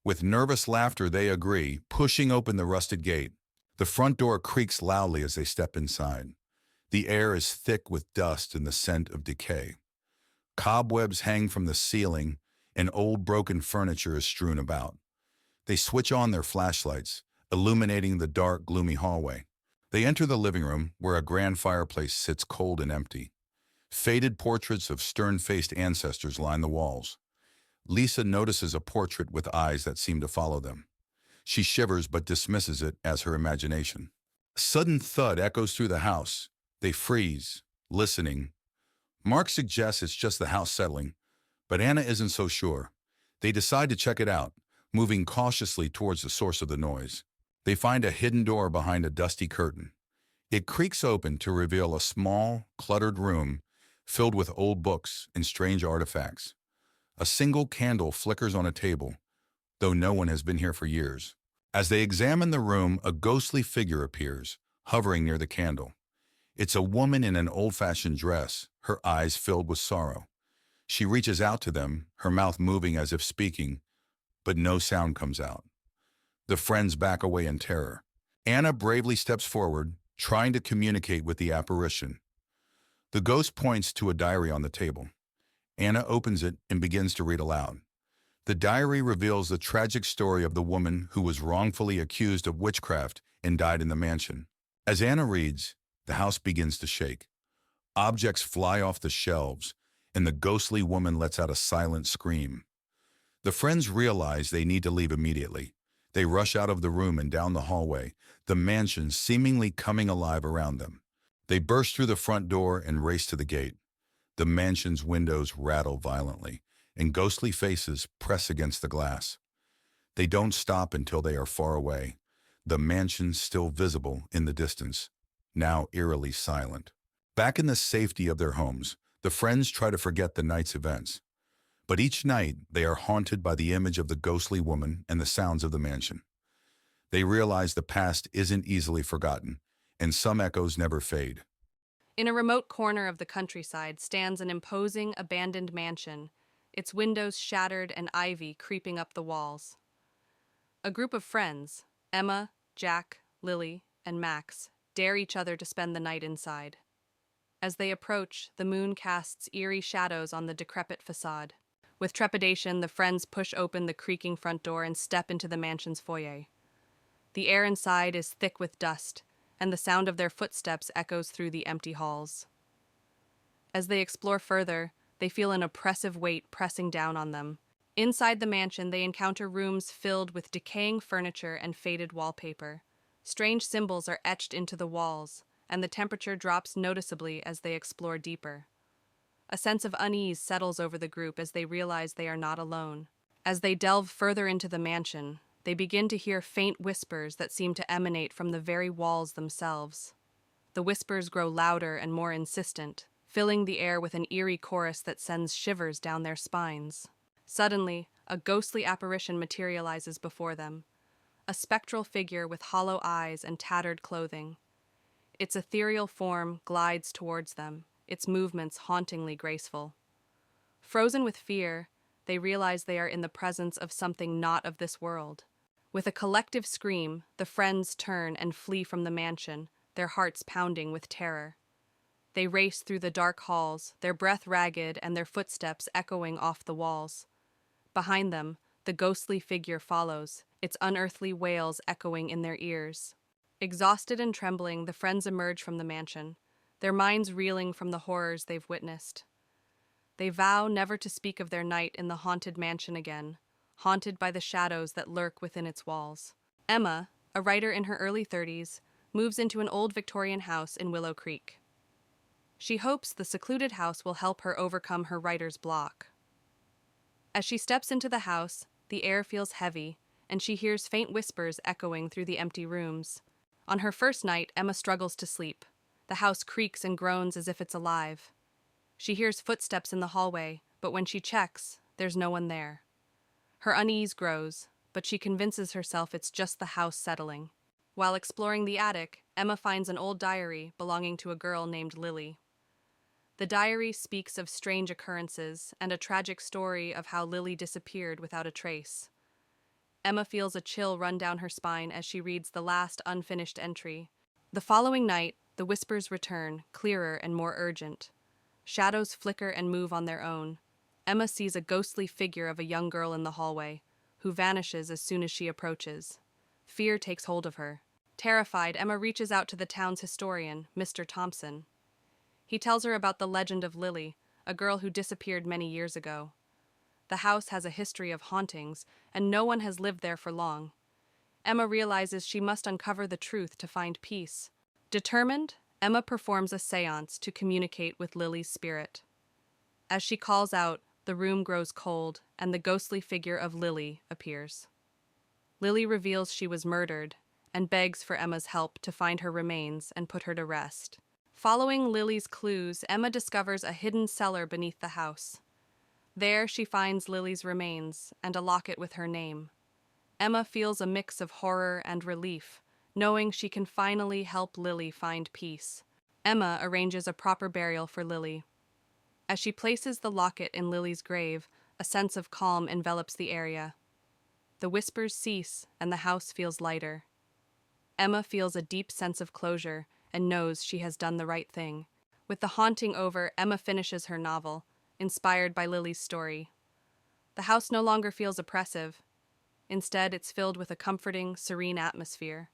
With nervous laughter, they agree, pushing open the rusted gate. The front door creaks loudly as they step inside. The air is thick with dust and the scent of decay. Cobwebs hang from the ceiling, and old broken furniture is strewn about. They switch on their flashlights, illuminating the dark, gloomy hallway. They enter the living room, where a grand fireplace sits cold and empty. Faded portraits of stern-faced ancestors line the walls. Lisa notices a portrait with eyes that seem to follow them. She shivers but dismisses it as her imagination. A sudden thud echoes through the house. They freeze, listening. Mark suggests it's just the house settling, but Anna isn't so sure. They decide to check it out, moving cautiously towards the source of the noise. They find a hidden door behind a dusty curtain. It creaks open to reveal a small, cluttered room filled with old books and strange artifacts. A single candle flickers on a table, though no one has been here for years. As they examine the room, a ghostly figure appears, hovering near the candle. It's a woman in an old-fashioned dress, her eyes filled with sorrow. She reaches out to them, her mouth moving as if speaking, but no sound comes out. The friends back away in terror. Anna bravely steps forward, trying to communicate with the apparition. The ghost points to a diary on the table. Anna opens it and begins to read aloud. The diary reveals the tragic story of the woman who was wrongfully accused of witchcraft and died in the mansion. As Anna reads, the house begins to shake. Objects fly off the shelves, and the ghostly woman lets out a silent scream. The friends realize they need to leave immediately. They rush out of the room and down the hallway, the mansion seemingly coming alive around them. They burst through the front door and race to the gate. The mansion's windows rattle violently, and ghostly faces press against the glass. They don't stop until they are far away, the mansion still visible in the distance, now eerily silent. Back in the safety of their homes, the friends try to forget the night's events. But each night, they are haunted by the image of the ghostly woman and the sounds of the mansion. They realize the past isn't easily forgotten, and some echoes never fade. In a remote corner of the countryside stands an imposing, abandoned mansion, its windows shattered and ivy creeping up the walls. A group of friends, Emma, Jack, Lily, and Max, dare each other to spend the night inside. As they approach, the moon casts eerie shadows on the decrepit facade. With trepidation, the friends push open the creaking front door and step into the mansion's foyer. The air inside is thick with dust, and the sound of their footsteps echoes through the empty halls. As they explore further, they feel an oppressive weight pressing down on them. Inside the mansion, they encounter rooms filled with decaying furniture and faded wallpaper. Strange symbols are etched into the walls, and the temperature drops noticeably as they explore deeper. A sense of unease settles over the group as they realize they are not alone. As they delve further into the mansion, they begin to hear faint whispers that seem to emanate from the very walls themselves. The whispers grow louder and more insistent, filling the air with an eerie chorus that sends shivers down their spines. Suddenly, a ghostly apparition materializes before them, a spectral figure with hollow eyes and tattered clothing. Its ethereal form glides towards them, its movements hauntingly graceful. Frozen with fear, they realize they are in the presence of something not of this world. With a collective scream, the friends turn and flee from the mansion, their hearts pounding with terror. They race through the dark halls, their breath ragged and their footsteps echoing off the walls. Behind them, the ghostly figure follows, its unearthly wails echoing in their ears. Exhausted and trembling, the friends emerge from the mansion, their minds reeling from the horrors they've witnessed. They vow never to speak of their night in the haunted mansion again, haunted by the shadows that lurk within its walls. Emma, a writer in her early 30s, moves into an old Victorian house in Willow Creek. She hopes the secluded house will help her overcome her writer's block. As she steps into the house, the air feels heavy, and she hears faint whispers echoing through the empty rooms. On her first night, Emma struggles to sleep. The house creaks and groans as if it's alive. She hears footsteps in the hallway, but when she checks, there's no one there. Her unease grows, but she convinces herself it's just the house settling. While exploring the attic, Emma finds an old diary belonging to a girl named Lily. The diary speaks of strange occurrences and a tragic story of how Lily disappeared without a trace. Emma feels a chill run down her spine as she reads the last unfinished entry. The following night, the whispers return, clearer and more urgent. Shadows flicker and move on their own. Emma sees a ghostly figure of a young girl in the hallway, who vanishes as soon as she approaches. Fear takes hold of her. Terrified, Emma reaches out to the town's historian, Mr. Thompson. He tells her about the legend of Lily, a girl who disappeared many years ago. The house has a history of hauntings, and no one has lived there for long. Emma realizes she must uncover the truth to find peace. Determined, Emma performs a seance to communicate with Lily's spirit. As she calls out, the room grows cold, and the ghostly figure of Lily appears. Lily reveals she was murdered, and begs for Emma's help to find her remains and put her to rest. Following Lily's clues, Emma discovers a hidden cellar beneath the house. There she finds Lily's remains and a locket with her name. Emma feels a mix of horror and relief, knowing she can finally help Lily find peace. Emma arranges a proper burial for Lily. As she places the locket in Lily's grave, a sense of calm envelops the area. The whispers cease and the house feels lighter. Emma feels a deep sense of closure and knows she has done the right thing. With the haunting over, Emma finishes her novel, inspired by Lily's story. The house no longer feels oppressive. Instead, it's filled with a comforting, serene atmosphere.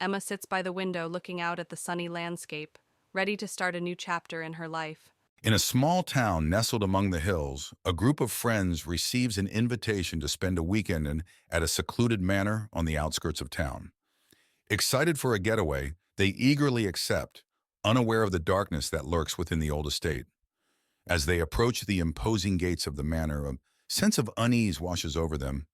Emma sits by the window looking out at the sunny landscape, ready to start a new chapter in her life. In a small town nestled among the hills, a group of friends receives an invitation to spend a weekend at a secluded manor on the outskirts of town. Excited for a getaway, they eagerly accept, unaware of the darkness that lurks within the old estate. As they approach the imposing gates of the manor, a sense of unease washes over them,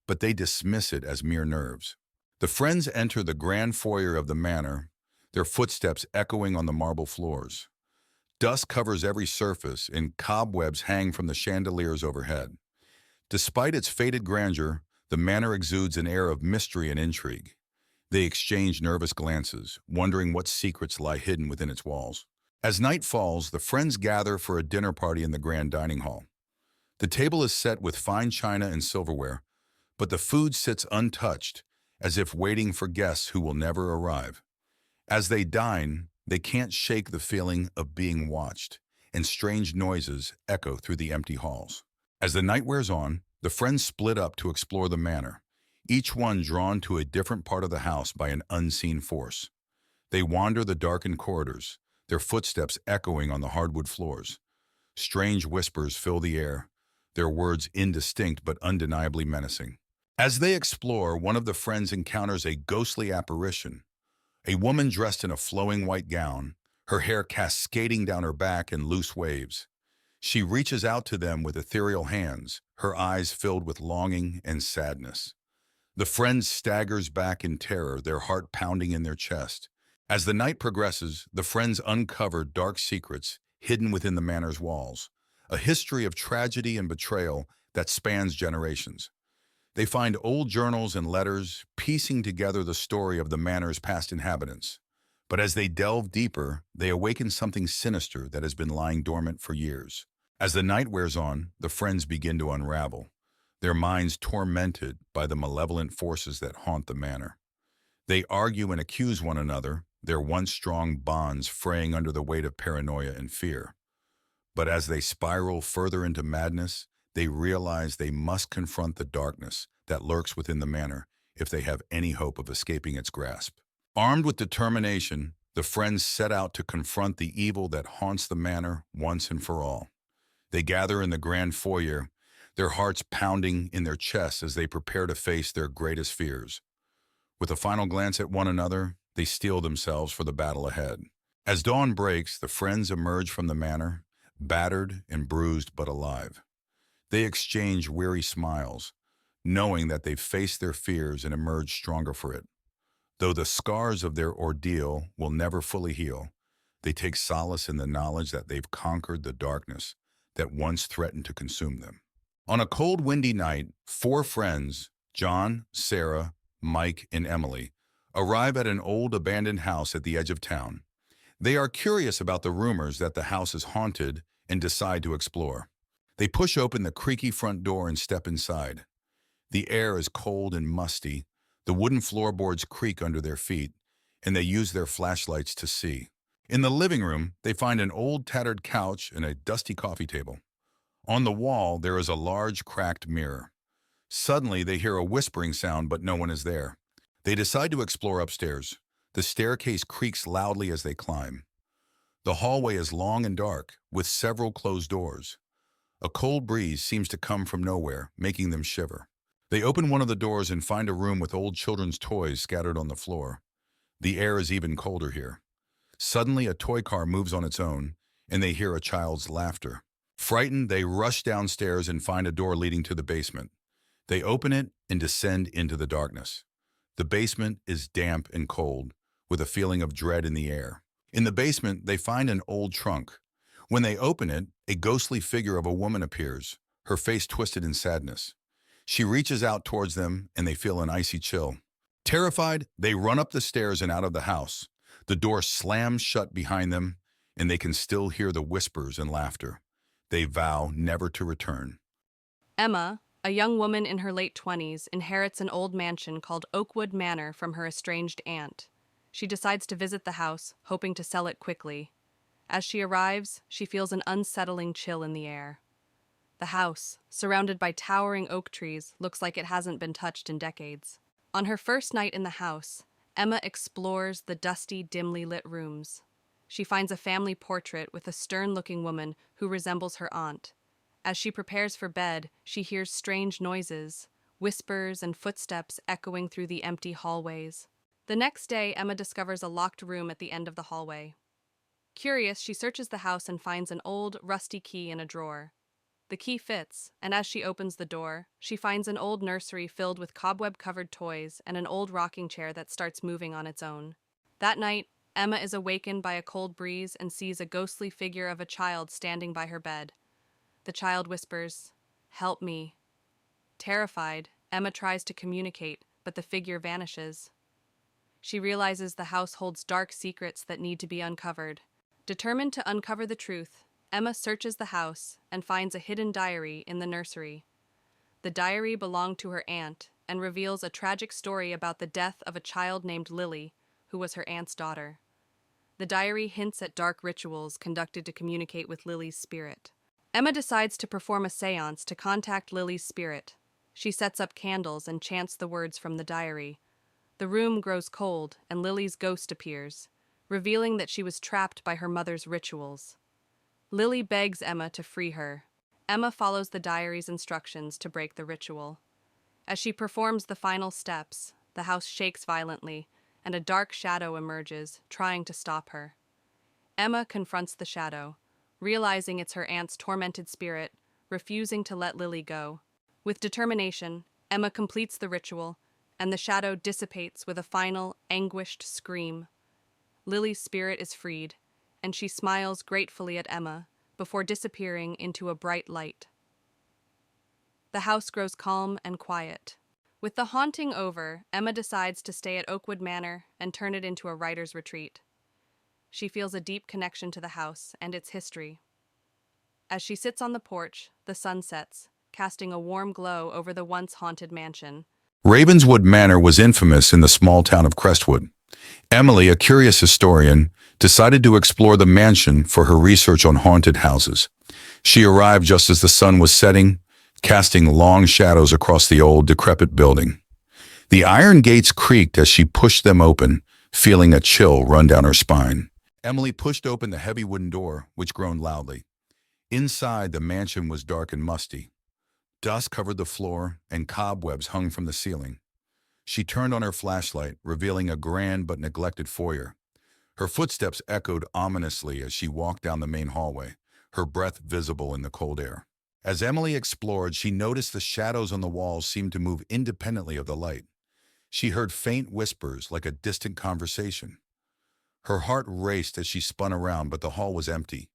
but they dismiss it as mere nerves. The friends enter the grand foyer of the manor, their footsteps echoing on the marble floors. Dust covers every surface, and cobwebs hang from the chandeliers overhead. Despite its faded grandeur, the manor exudes an air of mystery and intrigue. They exchange nervous glances, wondering what secrets lie hidden within its walls. As night falls, the friends gather for a dinner party in the grand dining hall. The table is set with fine china and silverware, but the food sits untouched, as if waiting for guests who will never arrive. As they dine, they can't shake the feeling of being watched, and strange noises echo through the empty halls. As the night wears on, the friends split up to explore the manor, each one drawn to a different part of the house by an unseen force. They wander the darkened corridors, their footsteps echoing on the hardwood floors. Strange whispers fill the air, their words indistinct but undeniably menacing. As they explore, one of the friends encounters a ghostly apparition, a woman dressed in a flowing white gown, her hair cascading down her back in loose waves. She reaches out to them with ethereal hands, her eyes filled with longing and sadness. The friend staggers back in terror, their heart pounding in their chest. As the night progresses, the friends uncover dark secrets hidden within the manor's walls, a history of tragedy and betrayal that spans generations. They find old journals and letters, piecing together the story of the manor's past inhabitants. But as they delve deeper, they awaken something sinister that has been lying dormant for years. As the night wears on, the friends begin to unravel, their minds tormented by the malevolent forces that haunt the manor. They argue and accuse one another, their once strong bonds fraying under the weight of paranoia and fear. But as they spiral further into madness, they realize they must confront the darkness that lurks within the manor if they have any hope of escaping its grasp. Armed with determination, the friends set out to confront the evil that haunts the manor once and for all. They gather in the grand foyer, their hearts pounding in their chests as they prepare to face their greatest fears. With a final glance at one another, they steel themselves for the battle ahead. As dawn breaks, the friends emerge from the manor, battered and bruised but alive. They exchange weary smiles, knowing that they've faced their fears and emerged stronger for it. Though the scars of their ordeal will never fully heal, they take solace in the knowledge that they've conquered the darkness that once threatened to consume them. On a cold, windy night, four friends, John, Sarah, Mike, and Emily, arrive at an old abandoned house at the edge of town. They are curious about the rumors that the house is haunted and decide to explore. They push open the creaky front door and step inside. The air is cold and musty, the wooden floorboards creak under their feet, and they use their flashlights to see. In the living room, they find an old tattered couch and a dusty coffee table. On the wall, there is a large cracked mirror. Suddenly, they hear a whispering sound, but no one is there. They decide to explore upstairs. The staircase creaks loudly as they climb. The hallway is long and dark, with several closed doors. A cold breeze seems to come from nowhere, making them shiver. They open one of the doors and find a room with old children's toys scattered on the floor. The air is even colder here. Suddenly, a toy car moves on its own, and they hear a child's laughter. Frightened, they rush downstairs and find a door leading to the basement. They open it and descend into the darkness. The basement is damp and cold, with a feeling of dread in the air. In the basement, they find an old trunk. When they open it, a ghostly figure of a woman appears, her face twisted in sadness. She reaches out towards them, and they feel an icy chill. Terrified, they run up the stairs and out of the house. The door slams shut behind them, and they can still hear the whispers and laughter. They vow never to return. Emma, a young woman in her late 20s, inherits an old mansion called Oakwood Manor from her estranged aunt. She decides to visit the house, hoping to sell it quickly. As she arrives, she feels an unsettling chill in the air. The house, surrounded by towering oak trees, looks like it hasn't been touched in decades. On her first night in the house, Emma explores the dusty, dimly lit rooms. She finds a family portrait with a stern-looking woman who resembles her aunt. As she prepares for bed, she hears strange noises, whispers and footsteps echoing through the empty hallways. The next day, Emma discovers a locked room at the end of the hallway. Curious, she searches the house and finds an old, rusty key in a drawer. The key fits, and as she opens the door, she finds an old nursery filled with cobweb-covered toys and an old rocking chair that starts moving on its own. That night, Emma is awakened by a cold breeze and sees a ghostly figure of a child standing by her bed. The child whispers, "Help me." Terrified, Emma tries to communicate, but the figure vanishes. She realizes the house holds dark secrets that need to be uncovered. Determined to uncover the truth, Emma searches the house and finds a hidden diary in the nursery. The diary belonged to her aunt and reveals a tragic story about the death of a child named Lily, who was her aunt's daughter. The diary hints at dark rituals conducted to communicate with Lily's spirit. Emma decides to perform a seance to contact Lily's spirit. She sets up candles and chants the words from the diary. The room grows cold and Lily's ghost appears, revealing that she was trapped by her mother's rituals. Lily begs Emma to free her. Emma follows the diary's instructions to break the ritual. As she performs the final steps, the house shakes violently, and a dark shadow emerges, trying to stop her. Emma confronts the shadow, realizing it's her aunt's tormented spirit, refusing to let Lily go. With determination, Emma completes the ritual, and the shadow dissipates with a final, anguished scream. Lily's spirit is freed, and she smiles gratefully at Emma before disappearing into a bright light. The house grows calm and quiet. With the haunting over, Emma decides to stay at Oakwood Manor and turn it into a writer's retreat. She feels a deep connection to the house and its history. As she sits on the porch, the sun sets, casting a warm glow over the once haunted mansion. Ravenswood Manor was infamous in the small town of Crestwood. Emily, a curious historian, decided to explore the mansion for her research on haunted houses. She arrived just as the sun was setting, casting long shadows across the old, decrepit building. The iron gates creaked as she pushed them open, feeling a chill run down her spine. Emily pushed open the heavy wooden door, which groaned loudly. Inside, the mansion was dark and musty. Dust covered the floor, and cobwebs hung from the ceiling. She turned on her flashlight, revealing a grand but neglected foyer. Her footsteps echoed ominously as she walked down the main hallway, her breath visible in the cold air. As Emily explored, she noticed the shadows on the walls seemed to move independently of the light. She heard faint whispers like a distant conversation. Her heart raced as she spun around, but the hall was empty.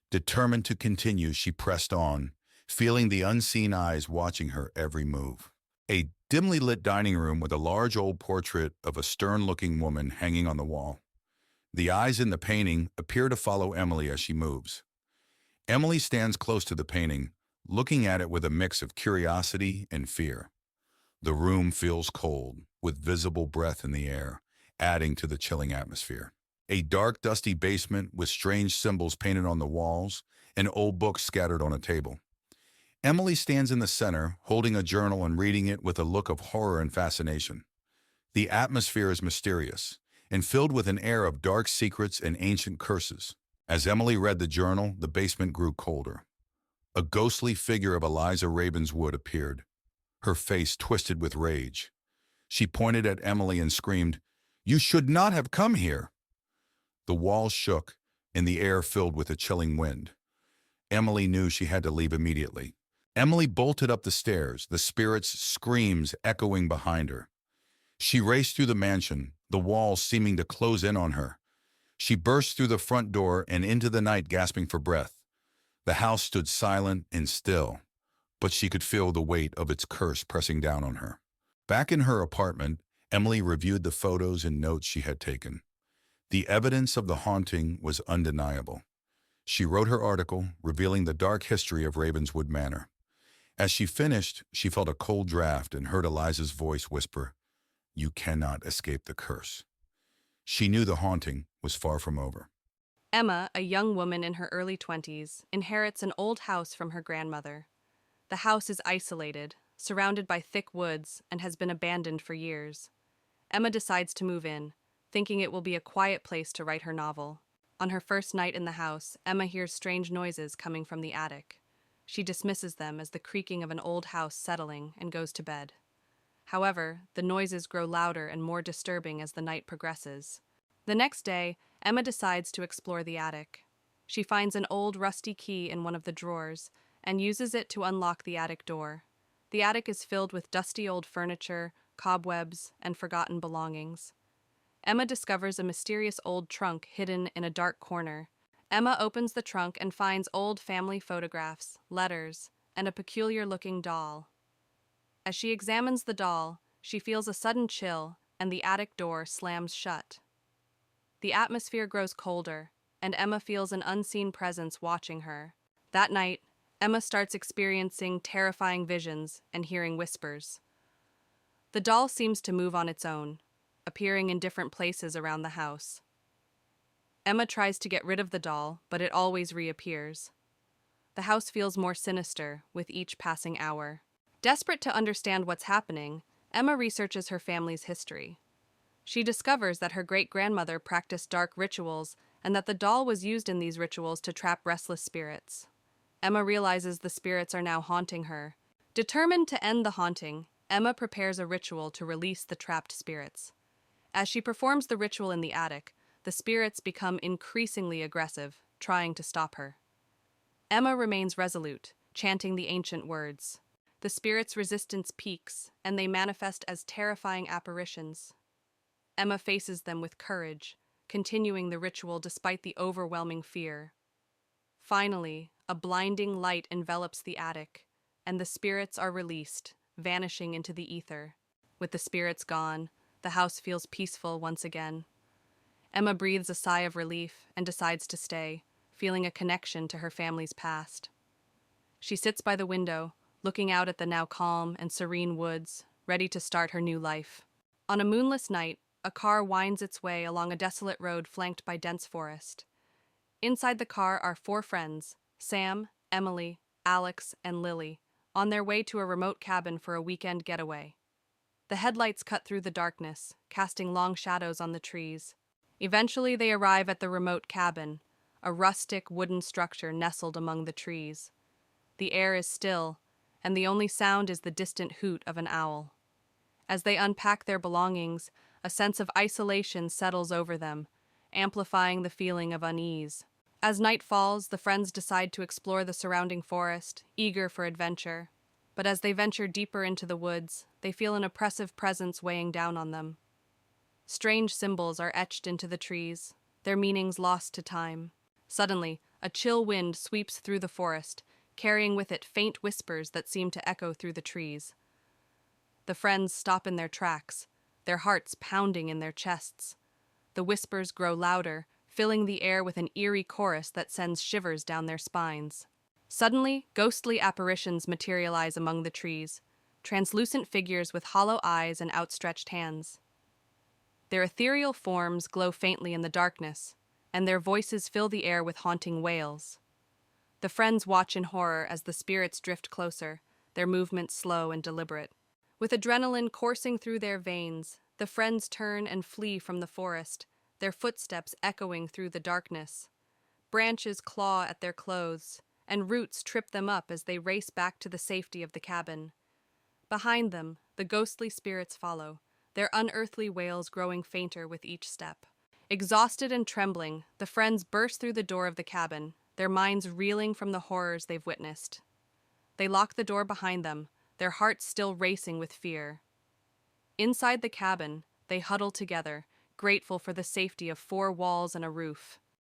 Determined to continue, she pressed on, feeling the unseen eyes watching her every move. A dimly lit dining room with a large old portrait of a stern-looking woman hanging on the wall. The eyes in the painting appear to follow Emily as she moves. Emily stands close to the painting, looking at it with a mix of curiosity and fear. The room feels cold, with visible breath in the air, adding to the chilling atmosphere. A dark, dusty basement with strange symbols painted on the walls and old books scattered on a table. Emily stands in the center, holding a journal and reading it with a look of horror and fascination. The atmosphere is mysterious and filled with an air of dark secrets and ancient curses. As Emily read the journal, the basement grew colder. A ghostly figure of Eliza Ravenswood appeared, her face twisted with rage. She pointed at Emily and screamed, "You should not have come here!" The walls shook, and the air filled with a chilling wind. Emily knew she had to leave immediately. Emily bolted up the stairs, the spirit's screams echoing behind her. She raced through the mansion, the walls seeming to close in on her. She burst through the front door and into the night, gasping for breath. The house stood silent and still, but she could feel the weight of its curse pressing down on her. Back in her apartment, Emily reviewed the photos and notes she had taken. The evidence of the haunting was undeniable. She wrote her article, revealing the dark history of Ravenswood Manor. As she finished, she felt a cold draft and heard Eliza's voice whisper, "You cannot escape the curse." She knew the haunting was far from over. Emma, a young woman in her early 20s, inherits an old house from her grandmother. The house is isolated, surrounded by thick woods, and has been abandoned for years. Emma decides to move in, thinking it will be a quiet place to write her novel. On her first night in the house, Emma hears strange noises coming from the attic. She dismisses them as the creaking of an old house settling and goes to bed. However, the noises grow louder and more disturbing as the night progresses. The next day, Emma decides to explore the attic. She finds an old rusty key in one of the drawers and uses it to unlock the attic door. The attic is filled with dusty old furniture, cobwebs, and forgotten belongings. Emma discovers a mysterious old trunk hidden in a dark corner. Emma opens the trunk and finds old family photographs, letters, and a peculiar-looking doll. As she examines the doll, she feels a sudden chill, and the attic door slams shut. The atmosphere grows colder, and Emma feels an unseen presence watching her. That night, Emma starts experiencing terrifying visions and hearing whispers. The doll seems to move on its own, appearing in different places around the house. Emma tries to get rid of the doll, but it always reappears. The house feels more sinister with each passing hour. Desperate to understand what's happening, Emma researches her family's history. She discovers that her great-grandmother practiced dark rituals and that the doll was used in these rituals to trap restless spirits. Emma realizes the spirits are now haunting her. Determined to end the haunting, Emma prepares a ritual to release the trapped spirits. As she performs the ritual in the attic, the spirits become increasingly aggressive, trying to stop her. Emma remains resolute, chanting the ancient words. The spirits' resistance peaks, and they manifest as terrifying apparitions. Emma faces them with courage, continuing the ritual despite the overwhelming fear. Finally, a blinding light envelops the attic, and the spirits are released, vanishing into the ether. With the spirits gone, the house feels peaceful once again. Emma breathes a sigh of relief and decides to stay, feeling a connection to her family's past. She sits by the window, looking out at the now calm and serene woods, ready to start her new life. On a moonless night, a car winds its way along a desolate road flanked by dense forest. Inside the car are 4 friends, Sam, Emily, Alex, and Lily, on their way to a remote cabin for a weekend getaway. The headlights cut through the darkness, casting long shadows on the trees. Eventually, they arrive at the remote cabin, a rustic wooden structure nestled among the trees. The air is still, and the only sound is the distant hoot of an owl. As they unpack their belongings, a sense of isolation settles over them, amplifying the feeling of unease. As night falls, the friends decide to explore the surrounding forest, eager for adventure. But as they venture deeper into the woods, they feel an oppressive presence weighing down on them. Strange symbols are etched into the trees, their meanings lost to time. Suddenly, a chill wind sweeps through the forest, carrying with it faint whispers that seem to echo through the trees. The friends stop in their tracks, their hearts pounding in their chests. The whispers grow louder, filling the air with an eerie chorus that sends shivers down their spines. Suddenly, ghostly apparitions materialize among the trees, translucent figures with hollow eyes and outstretched hands. Their ethereal forms glow faintly in the darkness, and their voices fill the air with haunting wails. The friends watch in horror as the spirits drift closer, their movements slow and deliberate. With adrenaline coursing through their veins, the friends turn and flee from the forest, their footsteps echoing through the darkness. Branches claw at their clothes, and roots trip them up as they race back to the safety of the cabin. Behind them, the ghostly spirits follow, their unearthly wails growing fainter with each step. Exhausted and trembling, the friends burst through the door of the cabin, their minds reeling from the horrors they've witnessed. They lock the door behind them, their hearts still racing with fear. Inside the cabin, they huddle together, grateful for the safety of four walls and a roof.